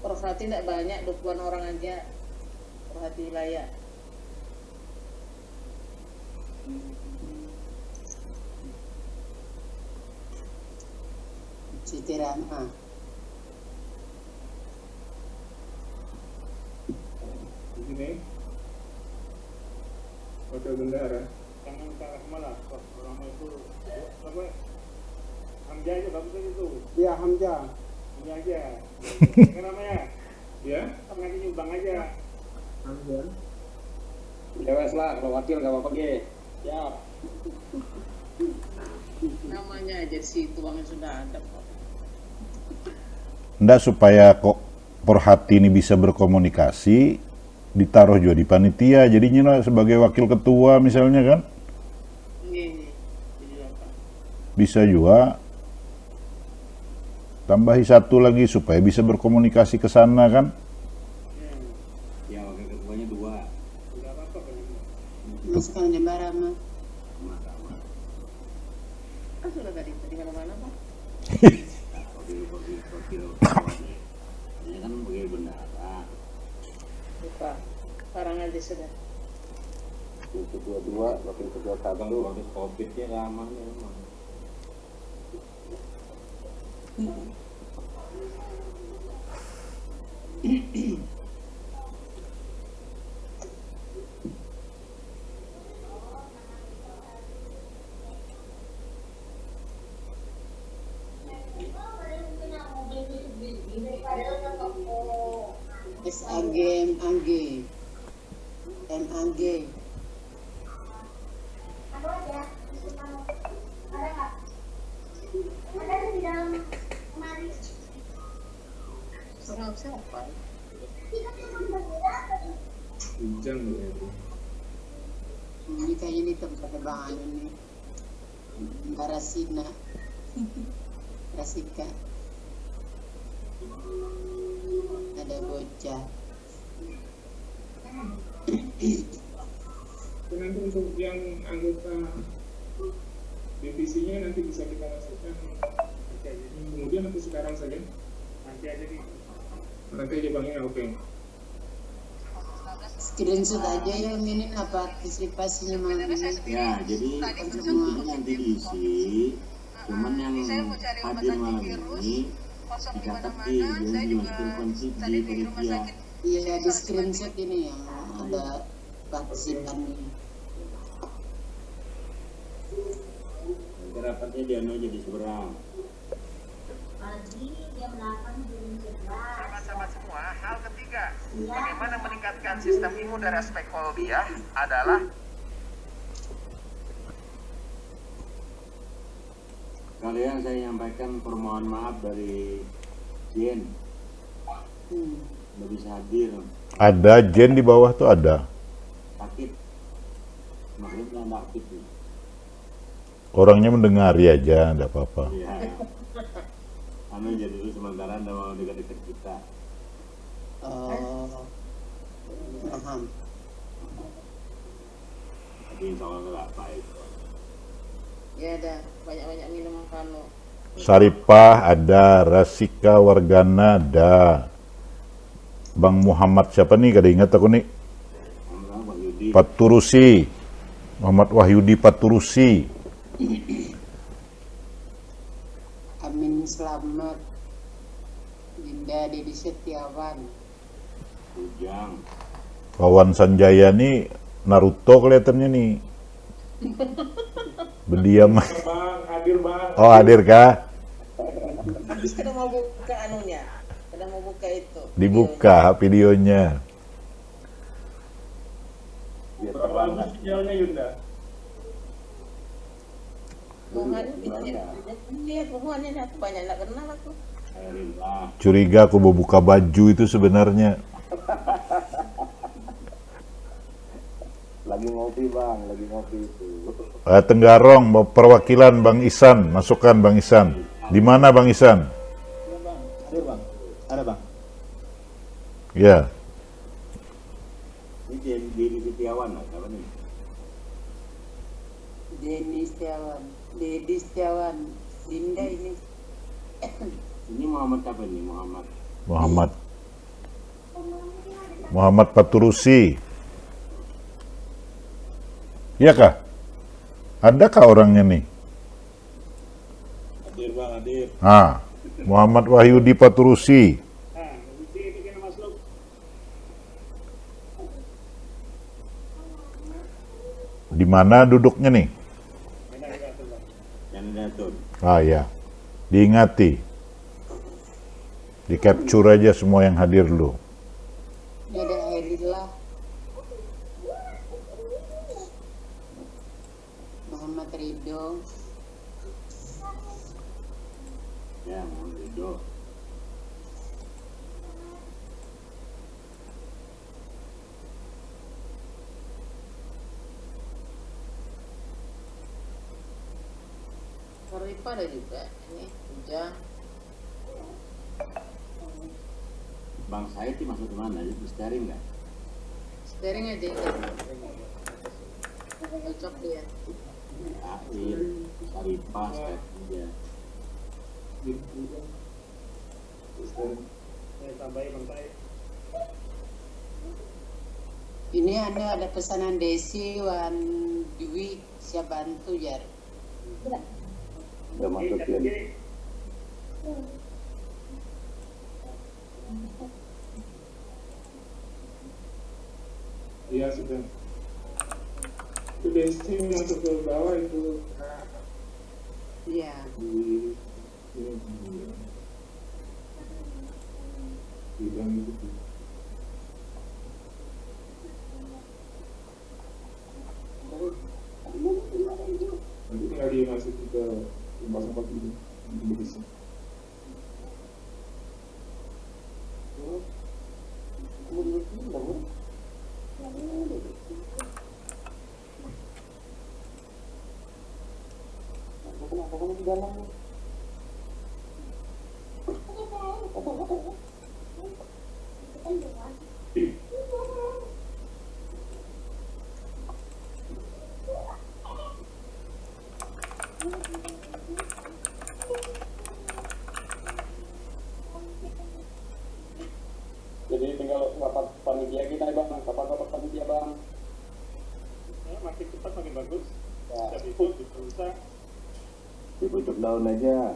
Perhati tidak banyak, 20-an orang aja. Perhati wilayah. Siti Rama. Di sini. Wakil bendahara. Jangan ke arah mana? Lama itu apa? Hamzah aja bagus aja tuh. Iya Hamzah. Ini aja. Yang namanya. Ya. Nanti nyumbang aja. Hamzah. Ya wes lah, kalau wakil gak apa-apa ge. Siap. Namanya aja sih uangnya sudah ada kok. Nggak, supaya kok Porhati ini bisa berkomunikasi, ditaruh juga di panitia, jadinya sebagai wakil ketua misalnya kan, Ini jadi apa? bisa juga tambahi satu lagi supaya bisa berkomunikasi ke sana kan. Ya wakil ketuanya 2. Tidak apa-apa kan. Masukkan di barama. Sama-sama. Kan sudah tadi mana-mana Pak. Wakil ketuanya. Ini kan wakil bendahara. Lupa. Sekarang aja sudah. Wakil ketua 2, wakil ketua 1. Waktu COVID-nya lama memang. SAG, MAG. MAG. Orang siapa? Ujang ya. Ini kayaknya di tempat Bang ini. Rasina. Rasika. Ada bocah. Nanti untuk yang anggota divisinya nanti bisa kita masukkan. Oke, kemudian nanti sekarang saja. Nanti aja nih. Nanti aja Bang ya, oke. Screenshot aja yang ini apa partisipasinya malam ini. Ya, jadi nanti diisi. Cuman yang hadir malam ini dicatat dan dimasukin kunci di panitia. Iya, di screenshot ini yang ada partisipannya. Nanti rapatnya dia aja di seberang. Sama-sama semua, hal ketiga, bagaimana meningkatkan sistem imun dari aspek kolbiah adalah Kalian saya nyampaikan permohonan maaf dari Jen. Nggak bisa hadir, Ada Jen di bawah tuh ada. sakit. Makanya nggak aktif. Orangnya mendengari aja, enggak apa-apa. Iya. Anu jadi dulu sementara nggak mau dekat-dekat kita. Oh, paham. Tapi insya Allah nggak baik. Ya ada banyak-banyak minum kanu. Saripah ada, Rasika Wargana ada. Bang Muhammad siapa nih? Kada ingat aku nih. Paturusi. Muhammad Wahyudi Paturusi. Amin Selamat. Dinda Dedi Setiawan. Ujang. Wawan Sanjaya nih Naruto kelihatannya nih. Berdiam. Bang, hadir Bang. Oh, hadir kah? Habis kada mau buka anunya. Kada mau buka itu. Dibuka videonya. Berapa bagus sinyalnya Yunda? Mohon kita lihat mohonnya aku banyak nak kenal aku. Curiga aku mau buka baju itu sebenarnya. Lagi ngopi Bang, lagi ngopi itu. Tenggarong, perwakilan Bang Isan, masukkan Bang Isan. Di mana Bang Isan? Ada Bang, ada Bang. Ya. Ini Dedi Setiawan, apa nih? Denny Setiawan. Dedi Setiawan. Dinda ini. Ini Muhammad apa nih? Muhammad Paturusi. Iya kah? Adakah orangnya nih? Hadir Bang, hadir. Muhammad Wahyudi Paturusi. Nah, ini kena masuk. Di mana duduknya nih? Yang diatur. Ah ya, diingati. Di capture aja semua yang hadir dulu. Ini ada Helila, Muhammad Ridho, Ya, mohon ridho. Rifa ada juga. Ini Ujang. Bang Said masuk ke mana? Di steering nggak? Steering aja ini. Cocok dia. Air, Saripah, step aja. Tambahin Bang Said. ini ada pesanan Desi, Wan Dwi, siap bantu Jar. Udah masuk ya. Iya sudah. Itu Desti masuk ke bawah itu. Iya. Bilang gitu. Nanti tinggal dia masuk ke tempat-tempat itu. Bisa. Jadi tinggal rapat panitia kita ya Bang, kapan rapat panitia Bang? Ya, makin cepat makin bagus. Bisa ikut, bisa. Dibutuh daun aja.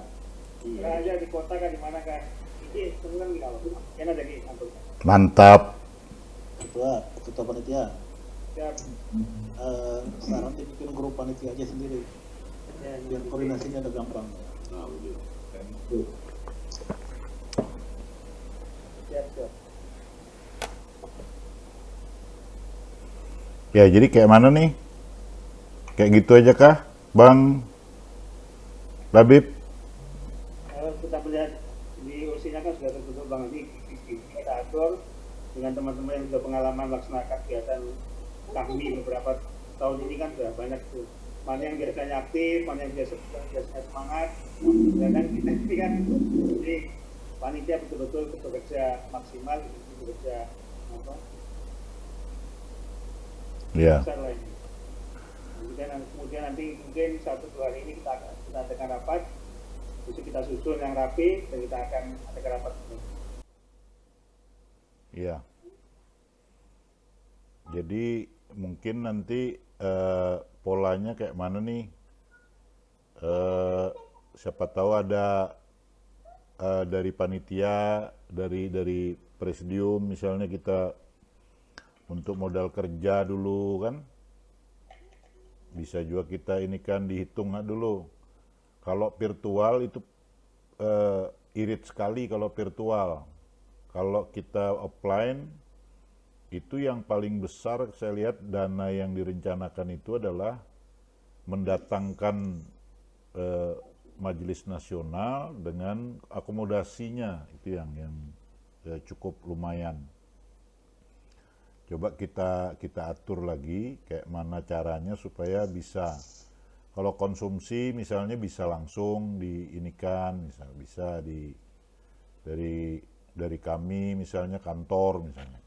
Nah, aja di kota kan di mana kan? Ini sekarang di awal. Yang ada di kantor. Mantap. Ketua panitia. Siap. Sekarang dibikin grup panitia aja sendiri. Ya, Biar koordinasinya udah gampang. Nah, begitu. siap, siap. Ya, jadi kayak mana nih? Kayak gitu aja kah, Bang Labib? Kita melihat di usianya kan sudah tertutup Bang, ini kita atur dengan teman-teman yang sudah pengalaman melaksanakan kegiatan kami beberapa tahun ini kan sudah banyak tuh. Mana yang biasanya aktif, mana yang biasanya semangat. Dan kan kita ini kan jadi panitia betul-betul bekerja maksimal, bekerja apa? Ya. Besar lah ini. Kemudian nanti mungkin 1-2 hari ini kita adakan rapat, terus kita susun yang rapi dan kita akan adakan rapat. Iya. Jadi mungkin nanti polanya kayak mana nih? Siapa tahu ada dari panitia, dari presidium misalnya kita untuk modal kerja dulu kan. Bisa juga kita ini kan dihitung dulu. Kalau virtual itu irit sekali kalau virtual. Kalau kita offline itu yang paling besar saya lihat dana yang direncanakan itu adalah mendatangkan majelis nasional dengan akomodasinya itu yang cukup lumayan. Coba kita atur lagi kayak mana caranya supaya bisa, kalau konsumsi misalnya bisa langsung diinikan, bisa dari kami misalnya kantor misalnya.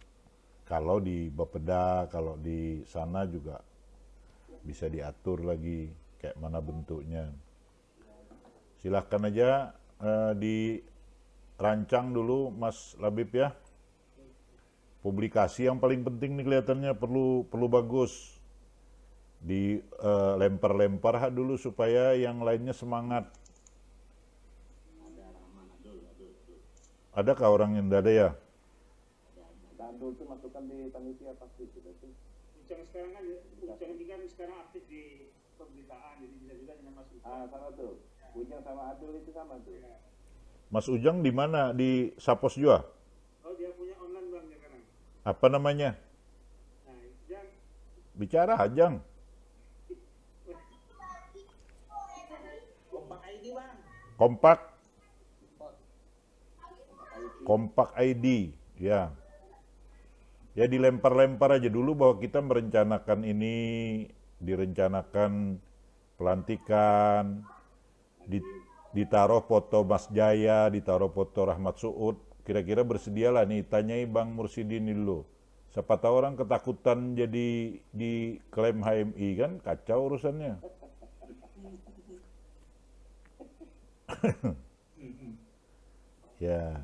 Kalau di Bapeda, kalau di sana juga bisa diatur lagi kayak mana bentuknya. Silahkan aja dirancang dulu Mas Labib ya. Publikasi yang paling penting nih kelihatannya perlu bagus. Dilempar-lempar dulu supaya yang lainnya semangat. Adakah orang yang tidak ada ya? Dadu itu masukkan di panitia pasti sudah sih. Ujang sekarang kan, Ujang ini kan sekarang aktif di pemberitaan, jadi bisa juga dengan Mas Ujang. Sama tuh. Ujang sama Abdul itu sama tuh. Ya. Mas Ujang di mana? Di Sapos Jua? Oh, dia punya online bang sekarang. Apa namanya? Nah, Ujang. Bicara Ajang. Kompak ID bang. Kompak ID, ya. Ya dilempar-lempar aja dulu bahwa kita merencanakan ini, direncanakan pelantikan, ditaruh foto Mas Jaya, ditaruh foto Rahmat Suud. Kira-kira bersedialah nih, tanyai Bang Mursidin dulu. Siapa tahu orang ketakutan jadi diklaim HMI kan, kacau urusannya. Ya,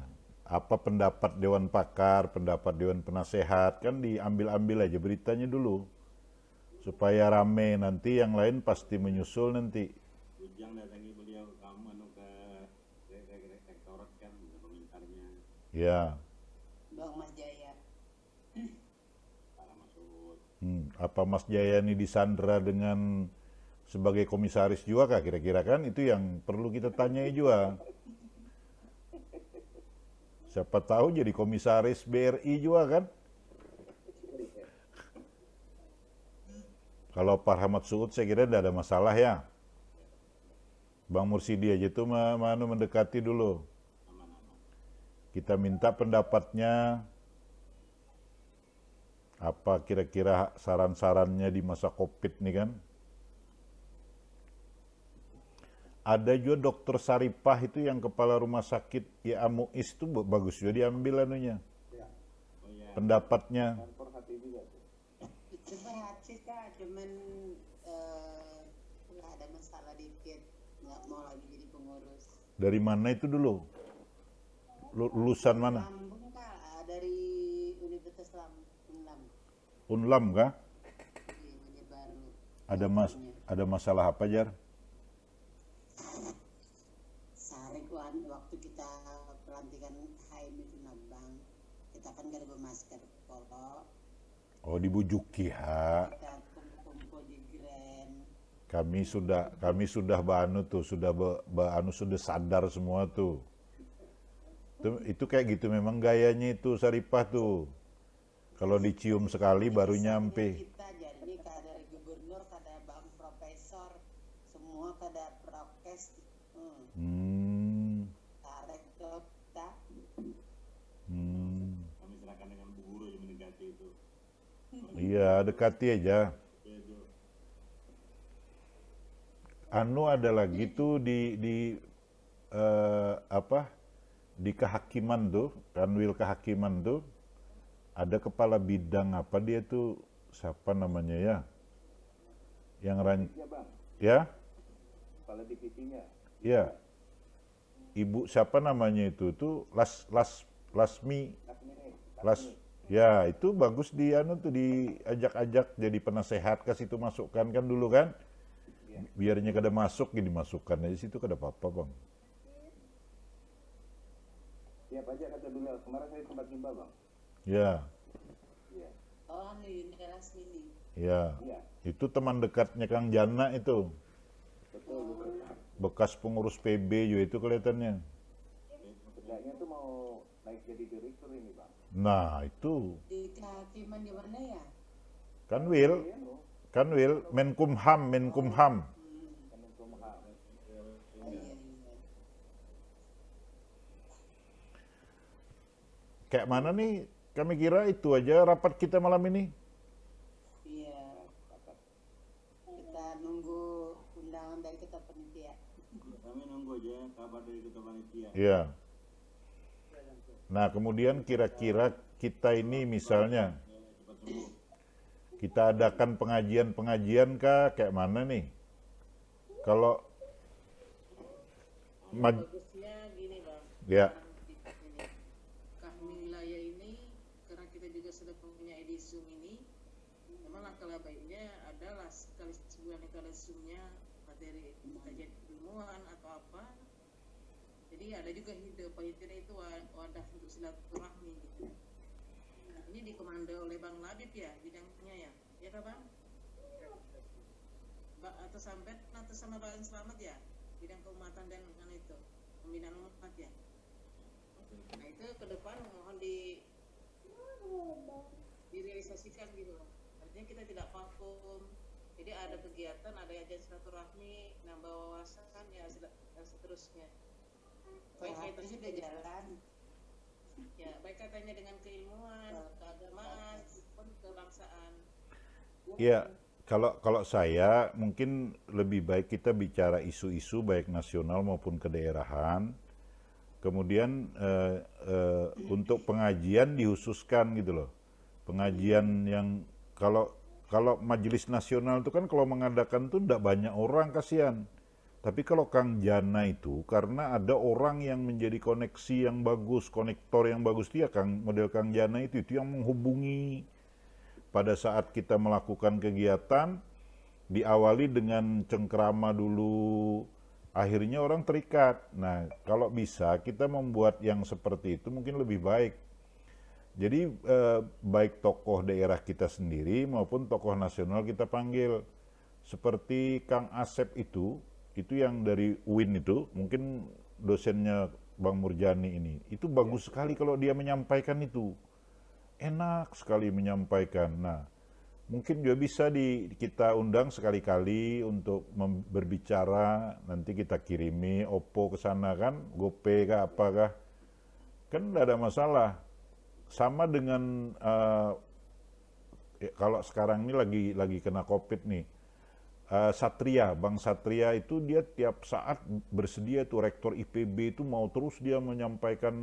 apa pendapat Dewan Pakar, pendapat Dewan Penasehat, kan diambil-ambil aja beritanya dulu. Supaya rame, nanti yang lain pasti menyusul nanti. Ujang datangi beliau ke kamu ke rektorat kan, komentarnya. Ya. Bang Mas Jaya. Apa Mas Jaya ini disandra dengan sebagai komisaris juga kah kira-kira kan? Itu yang perlu kita tanyai juga. Siapa tahu jadi komisaris BRI juga kan? Kalau Pak Rahmat Suud saya kira tidak ada masalah ya. Bang Mursidi aja itu mendekati dulu. Kita minta pendapatnya. Apa kira-kira saran-sarannya di masa COVID nih kan? Ada juga dokter Saripah itu yang kepala rumah sakit ya Muiz itu bagus juga diambil anunya. Pendapatnya. Itu berhasil kak, cuman nggak ada masalah dikit, nggak mau lagi jadi pengurus. Dari mana itu dulu? Lulusan mana? Lambung kak, dari Universitas Unlam. Unlam kah? Iya, baru. Ada masalah apa Jar? Waktu kita pelantikan HM itu nabang, kita kan gak ada bermasker kalau Dibujuki ha. kita kumpul-kumpul di Grand. Kami sudah banu tuh, sudah sadar semua tuh. Itu kayak gitu memang gayanya itu Saripah tuh. Kalau dicium sekali baru nyampe. Kita jadi kada gubernur, kada bang profesor, semua kada prokes. Tarik kota. Kami serahkan dengan Bu Guru yang mendekati itu. Iya, dekati aja. Anu ada lagi tuh di kehakiman tuh, kanwil kehakiman tuh, ada kepala bidang apa dia tuh, siapa namanya ya? Yang ya? Kepala divisinya. Ya. Ibu siapa namanya itu tuh Lasmi. Ya, itu bagus di anu tuh diajak-ajak jadi penasehat ke situ masukkan kan dulu kan. Biarnya kada masuk jadi masukkan aja situ kada apa-apa, Bang. Siap aja kata dulu. Kemarin saya sempat jumpa, Bang. Ya. Oh, Yuni Lasmi nih. Ya. Itu teman dekatnya Kang Jana itu. Betul. Bekas pengurus PB juga itu kelihatannya. Kerjanya tuh mau naik jadi direktur ini, Bang. Nah, itu. Di kehakiman di mana ya? Kanwil, Menkumham. Kayak mana nih? Kami kira itu aja rapat kita malam ini. Iya. Kita nunggu undangan dari ketua panitia. Kami nunggu aja kabar dari ketua panitia. Iya. Nah, kemudian kira-kira kita ini misalnya kita adakan pengajian kah kayak mana nih? Kalau bagusnya gini Bang. Ya. Kami wilayah ini karena kita juga sudah punya edisi Zoom ini, memang langkah baiknya adalah sekali sebulan itu ada Zoom-nya materi kajian ilmuwan atau apa. Jadi ada juga panitia itu wadah untuk silaturahmi gitu. Ini dikomando oleh Bang Labib ya bidangnya ya. Ya kan Bang? Atau sampai atau sama Bang Selamat ya, bidang keumatan dan itu pembinaan umat ya. Nah itu ke depan mohon direalisasikan gitu loh. Artinya kita tidak vakum. Jadi ada kegiatan, ada aja silaturahmi, nambah wawasan ya seterusnya. Baik kaitannya sudah jalan. Ya, baik katanya dengan keilmuan, keagamaan, maupun kebangsaan. Ya, kalau saya mungkin lebih baik kita bicara isu-isu baik nasional maupun kedaerahan. Kemudian untuk pengajian dikhususkan gitu loh. Pengajian yang kalau majelis nasional itu kan kalau mengadakan tuh tidak banyak orang, kasihan. Tapi kalau Kang Jana itu karena ada orang yang menjadi koneksi yang bagus, konektor yang bagus dia model Kang Jana itu yang menghubungi. Pada saat kita melakukan kegiatan diawali dengan cengkrama dulu, akhirnya orang terikat. Nah, kalau bisa kita membuat yang seperti itu mungkin lebih baik. Jadi baik tokoh daerah kita sendiri maupun tokoh nasional kita panggil. Seperti Kang Asep itu yang dari UIN itu, mungkin dosennya Bang Murjani ini. Itu bagus sekali kalau dia menyampaikan itu. Enak sekali menyampaikan. Nah, mungkin juga bisa kita undang sekali-kali untuk berbicara, nanti kita kirimi Oppo ke sana kan, GoPay kah apakah. Kan tidak ada masalah. Sama dengan kalau sekarang ini lagi kena Covid nih. Satria, Bang Satria itu dia tiap saat bersedia tuh, rektor IPB itu mau terus dia menyampaikan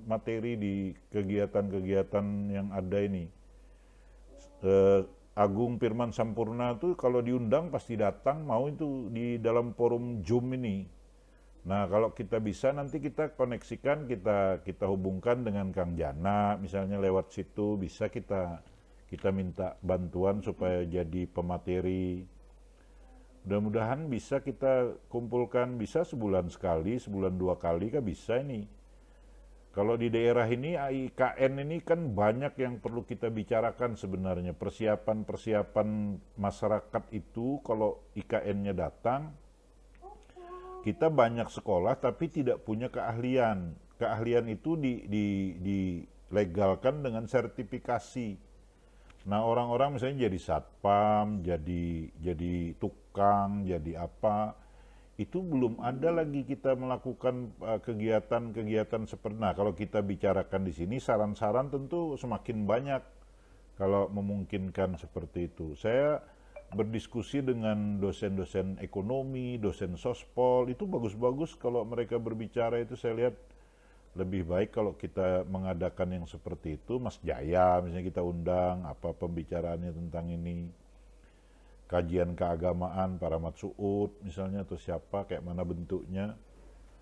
materi di kegiatan-kegiatan yang ada ini. Agung Firman Sampurna tuh kalau diundang pasti datang, mau itu di dalam forum Zoom ini. Nah kalau kita bisa nanti kita koneksikan, kita hubungkan dengan Kang Jana, misalnya lewat situ bisa kita minta bantuan supaya jadi pemateri. Mudah-mudahan bisa kita kumpulkan, bisa sebulan sekali, sebulan 2 kali kan bisa ini. Kalau di daerah ini IKN ini kan banyak yang perlu kita bicarakan sebenarnya. Persiapan masyarakat itu kalau IKN-nya datang, kita banyak sekolah tapi tidak punya keahlian. Keahlian itu dilegalkan dengan sertifikasi. Nah orang-orang misalnya jadi satpam, jadi tukang, jadi apa, itu belum ada lagi kita melakukan kegiatan-kegiatan seperti. Nah kalau kita bicarakan di sini saran-saran tentu semakin banyak kalau memungkinkan seperti itu. Saya berdiskusi dengan dosen-dosen ekonomi, dosen sospol, itu bagus-bagus kalau mereka berbicara itu saya lihat. Lebih baik kalau kita mengadakan yang seperti itu, Mas Jaya misalnya kita undang, apa pembicaraannya tentang ini, kajian keagamaan, para Matsuud misalnya, atau siapa, kayak mana bentuknya,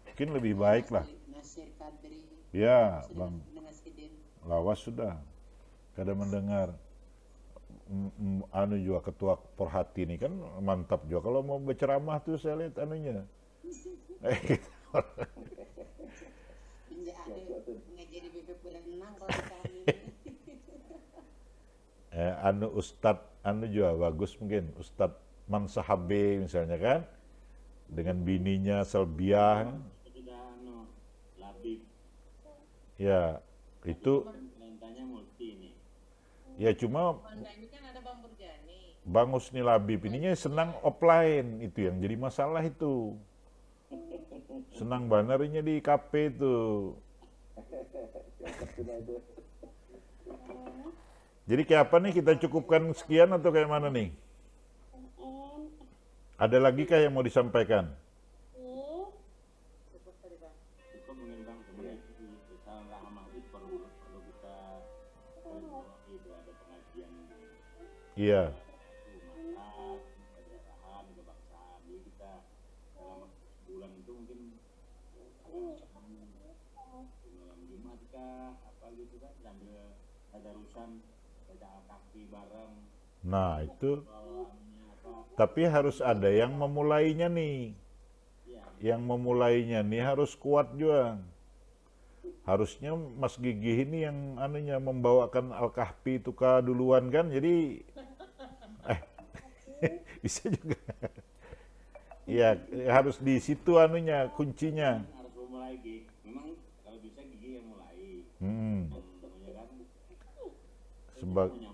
mungkin lebih baik lah. Ya, Bang Lawas sudah, kadang mendengar. Anu juga ketua Porhati ini kan mantap juga, kalau mau berceramah tuh saya lihat anunya. Ngajari bebek berenang kalau kami. Anu Ustadz, anu juga bagus mungkin, Ustadz Mansahabe misalnya kan, dengan bininya Selbiah. Ya, itu. Ya cuma Bang Husni Labib ininya senang offline, itu yang jadi masalah itu. Senang banarnya di kafe itu. Jadi kayak apa nih, kita cukupkan sekian atau kayak mana nih? Ada lagi kah yang mau disampaikan? Iya. Nah itu, tapi harus ada yang memulainya nih. Yang memulainya nih harus kuat juga. Harusnya Mas Gigih ini yang anunya membawakan Al-Kahfi itu duluan kan, jadi Bisa juga. Iya, harus di situ anunya, kuncinya. Harus memulai gig. Memang kalau bisa gigi yang mulai. Namanya kan Sebagai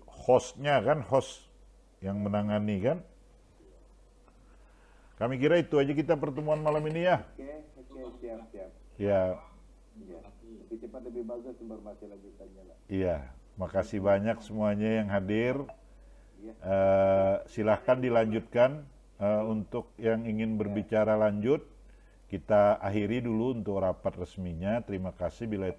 hostnya kan, host yang menangani kan. Kami kira itu aja kita pertemuan malam ini ya. Oke, siap. Ya, Lebih cepat lebih bagus informasi lanjutannya lah. iya. Makasih banyak semuanya yang hadir. Silahkan dilanjutkan untuk yang ingin berbicara lanjut. Kita akhiri dulu untuk rapat resminya. Terima kasih. Bila itu